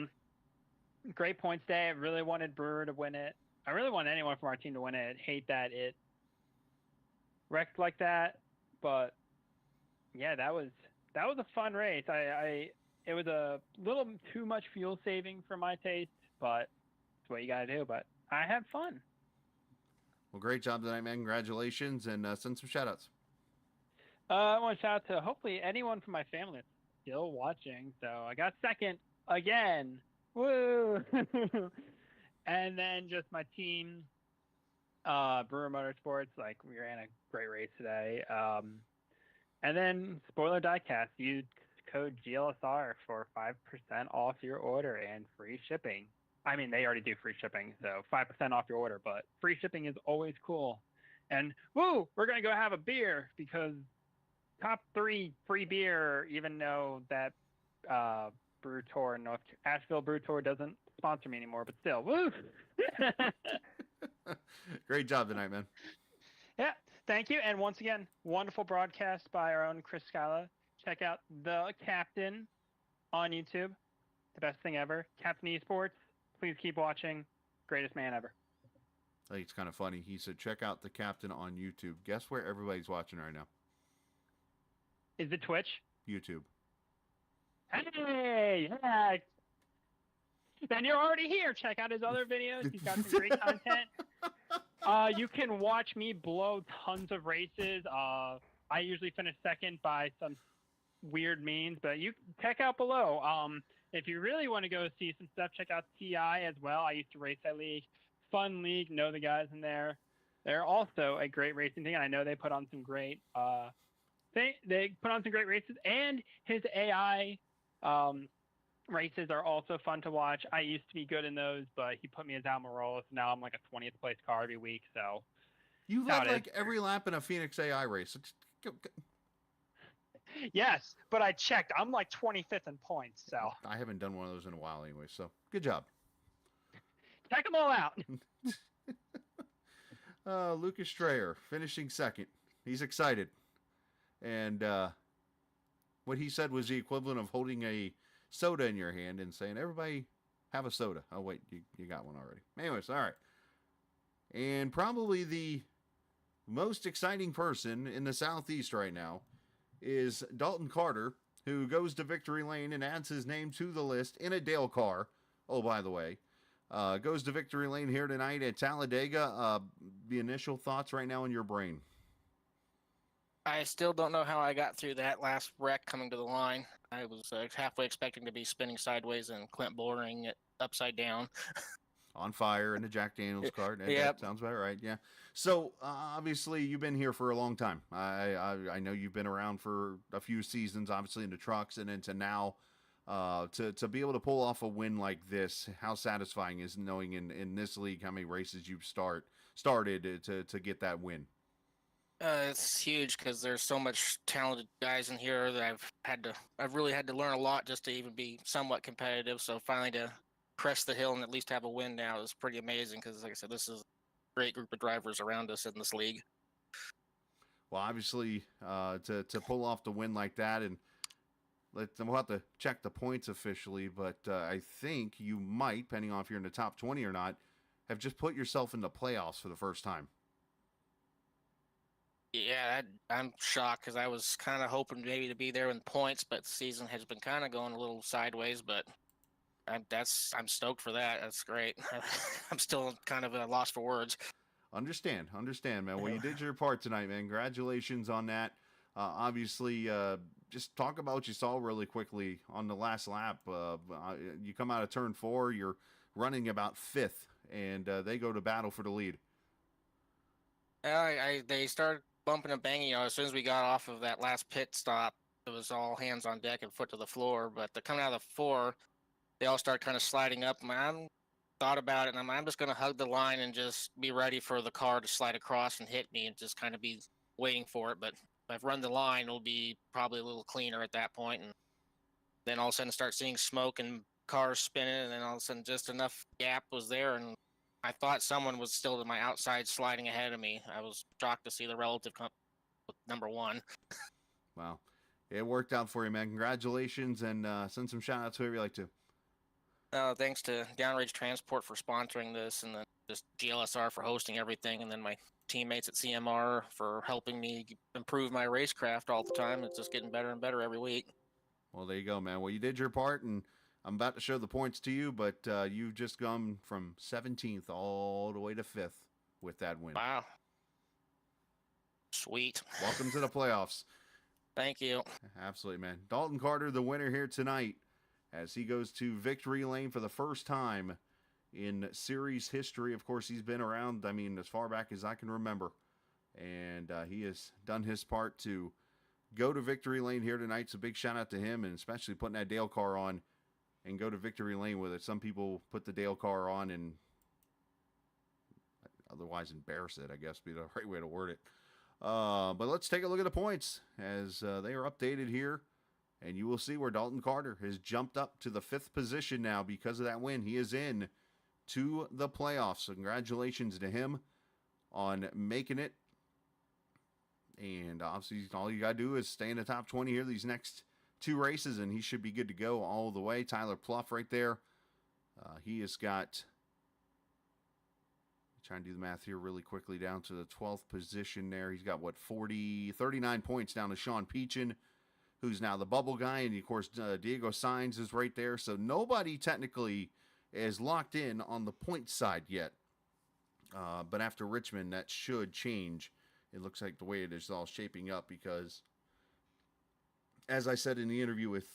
great points day. I really wanted Brewer to win it. I really want anyone from our team to win it. Hate that it wrecked like that, but yeah, that was a fun race. It was a little too much fuel saving for my taste, but it's what you gotta do. But I had fun. Well, great job tonight, man. Congratulations, and send some shout-outs. I want to shout out to hopefully anyone from my family that's still watching. So I got second again. Woo! And then just my team, Brewer Motorsports. Like, we ran a great race today. And then spoiler diecast, use code GLSR for 5% off your order and free shipping. I mean, they already do free shipping, so 5% off your order, but free shipping is always cool. And woo, we're gonna go have a beer because top 3 free beer, even though that Brew Tour, Asheville Brew Tour doesn't sponsor me anymore, but still, woo! Great job tonight, man. Yeah, thank you. And once again, wonderful broadcast by our own Chris Scala. Check out The Captain on YouTube. The best thing ever. Captain Esports. Please keep watching. Greatest man ever. I think it's kind of funny. He said, check out The Captain on YouTube. Guess where everybody's watching right now? Is it Twitch? YouTube. Hey, yeah. Then you're already here. Check out his other videos. He's got some great content. You can watch me blow tons of races. I usually finish second by some weird means, but you check out below. If you really want to go see some stuff, check out TI as well. I used to race that league. Fun league. Know the guys in there. They're also a great racing thing, and I know they put on some great they put on some great races, and his AI races are also fun to watch. I used to be good in those, but he put me as Almirola, so now I'm like a 20th place car every week. So you led like every lap in a Phoenix AI race. Yes, but I checked. I'm like 25th in points, so I haven't done one of those in a while anyway. So good job. Check them all out. Lucas Strayer finishing second. He's excited, and what he said was the equivalent of holding a soda in your hand and saying, "Everybody have a soda." Oh wait, you got one already. Anyways, all right. And probably the most exciting person in the Southeast right now is Dalton Carter, who goes to victory lane and adds his name to the list in a Dale car. Oh, by the way, goes to victory lane here tonight at Talladega. The initial thoughts right now in your brain? I still don't know how I got through that last wreck coming to the line. I was halfway expecting to be spinning sideways and Clint Boring it upside down. On fire in the Jack Daniels car. Yep. That sounds about right, yeah. So, obviously, you've been here for a long time. I know you've been around for a few seasons, obviously, in the trucks, and into now. To be able to pull off a win like this, how satisfying is knowing in this league how many races you've started to get that win? It's huge because there's so much talented guys in here that I've really had to learn a lot just to even be somewhat competitive. So finally to crest the hill and at least have a win now is pretty amazing because, like I said, this is a great group of drivers around us in this league. Well, obviously, to pull off the win like that, and we'll have to check the points officially, but I think you might, depending on if you're in the top 20 or not, have just put yourself in the playoffs for the first time. Yeah, I'm shocked because I was kind of hoping maybe to be there in points, but the season has been kind of going a little sideways. But I'm stoked for that. That's great. I'm still kind of at a loss for words. Understand, man. Well, you did your part tonight, man. Congratulations on that. Obviously, just talk about what you saw really quickly on the last lap. You come out of turn 4, you're running about 5th, and they go to battle for the lead. They started bumping and banging. As soon as we got off of that last pit stop, it was all hands on deck and foot to the floor. But coming out of the 4, they all start kind of sliding up. I thought about it, and I'm just going to hug the line and just be ready for the car to slide across and hit me and just kind of be waiting for it. But if I've run the line, it'll be probably a little cleaner at that point. And then all of a sudden start seeing smoke and cars spinning, and then all of a sudden just enough gap was there, and I thought someone was still to my outside sliding ahead of me. I was shocked to see the relative number one. Wow. It worked out for you, man. Congratulations, and send some shout outs to whoever you like to. Thanks to Downrange Transport for sponsoring this, and then just GLSR for hosting everything, and then my teammates at CMR for helping me improve my racecraft all the time. It's just getting better and better every week. Well, there you go, man. Well, you did your part, and I'm about to show the points to you, but you've just gone from 17th all the way to 5th with that win. Wow. Sweet. Welcome to the playoffs. Thank you. Absolutely, man. Dalton Carter, the winner here tonight, as he goes to victory lane for the first time in series history. Of course, he's been around, I mean, as far back as I can remember. And he has done his part to go to victory lane here tonight. So big shout out to him, and especially putting that Dale car on and go to victory lane with it. Some people put the Dale car on and otherwise embarrass it, I guess, be the right way to word it. But let's take a look at the points as they are updated here. And you will see where Dalton Carter has jumped up to the 5th position now because of that win. He is in to the playoffs. So congratulations to him on making it. And obviously all you got to do is stay in the top 20 here these next 2 races, and he should be good to go all the way. Tyler Pluff right there. He has got, trying to do the math here really quickly, down to the 12th position there. He's got, what, 39 points down to Sean Peachin, who's now the bubble guy. And, of course, Diego Sainz is right there. So nobody technically is locked in on the point side yet. But after Richmond, that should change. It looks like the way it is all shaping up because, as I said in the interview with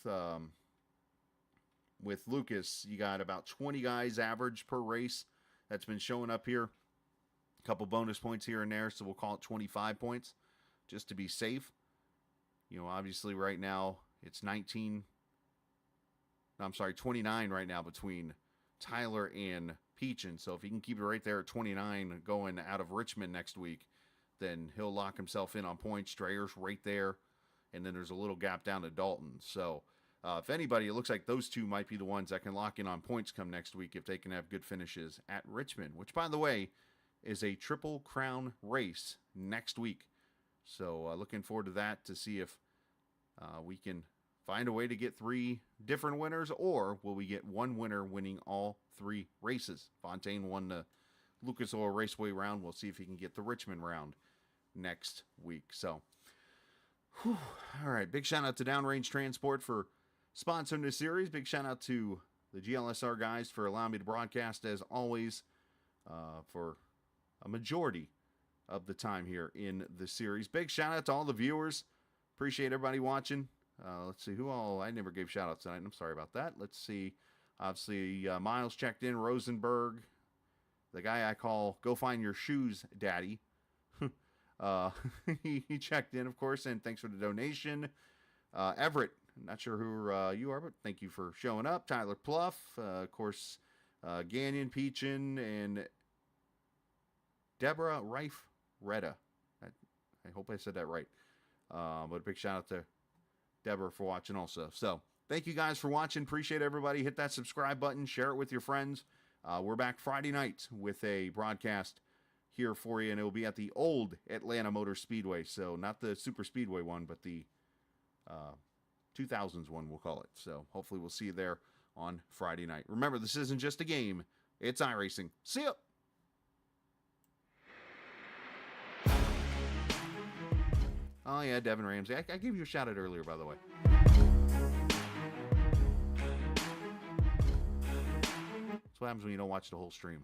Lucas, you got about 20 guys average per race that's been showing up here. A couple bonus points here and there, so we'll call it 25 points just to be safe. You know, obviously right now it's 29 right now between Tyler and Peachin. So if he can keep it right there at 29 going out of Richmond next week, then he'll lock himself in on points. Strayer's right there. And then there's a little gap down to Dalton. So if anybody, it looks like those two might be the ones that can lock in on points come next week if they can have good finishes at Richmond, which, by the way, is a Triple Crown race next week. So looking forward to that to see if we can find a way to get 3 different winners, or will we get one winner winning all 3 races? Fontaine won the Lucas Oil Raceway round. We'll see if he can get the Richmond round next week. So, all right. Big shout out to Downrange Transport for sponsoring this series. Big shout out to the GLSR guys for allowing me to broadcast, as always, for a majority of the time here in the series. Big shout out to all the viewers. Appreciate everybody watching. Let's see who all I never gave shout outs tonight. I'm sorry about that. Let's see. Obviously, Miles checked in. Rosenberg, the guy I call Go Find Your Shoes Daddy. He checked in, of course, and thanks for the donation. Everett, I'm not sure who you are, but thank you for showing up. Tyler Pluff, of course, Gagnon, Peachin, and Deborah Reif Retta. I hope I said that right. But a big shout out to Deborah for watching also. So thank you guys for watching. Appreciate everybody. Hit that subscribe button. Share it with your friends. We're back Friday night with a broadcast here for you, and it will be at the old Atlanta Motor Speedway. So not the Super Speedway one, but the 2000s one, we'll call it. So hopefully we'll see you there on Friday night. Remember, this isn't just a game. It's iRacing. See ya! Oh, yeah, Devin Ramsey. I gave you a shout out earlier, by the way. That's what happens when you don't watch the whole stream.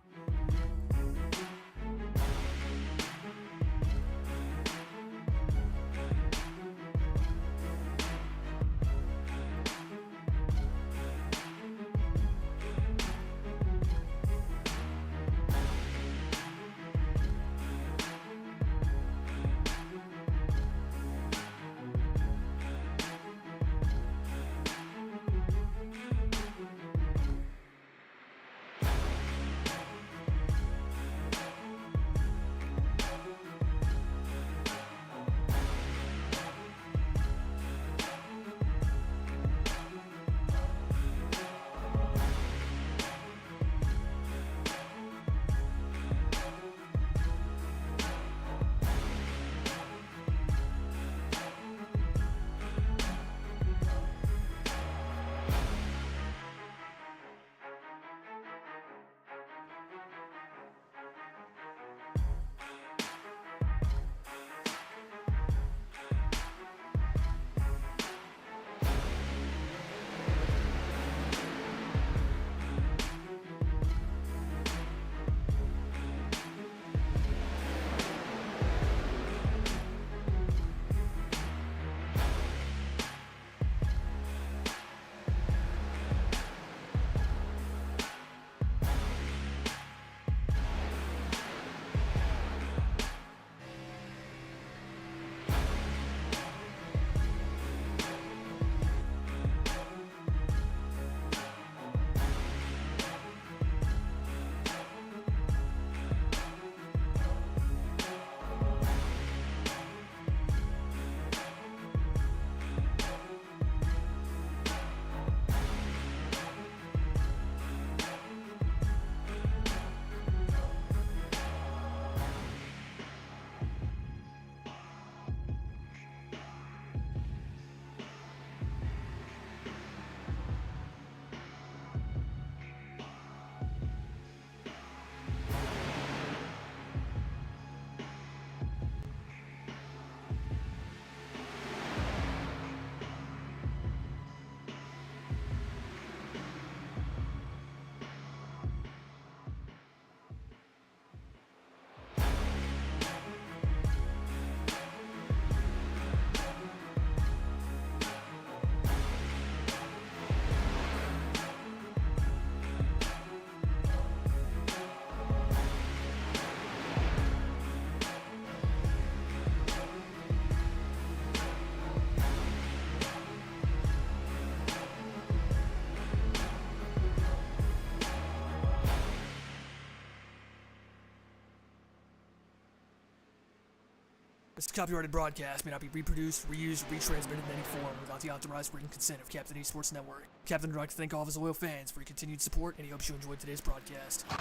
This copyrighted broadcast may not be reproduced, reused, or retransmitted in any form without the authorized written consent of Captain Esports Network. Captain would like to thank all of his loyal fans for your continued support, and he hopes you enjoyed today's broadcast. The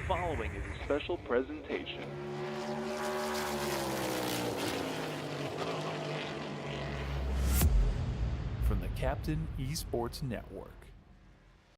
following is a special presentation. From the Captain Esports Network.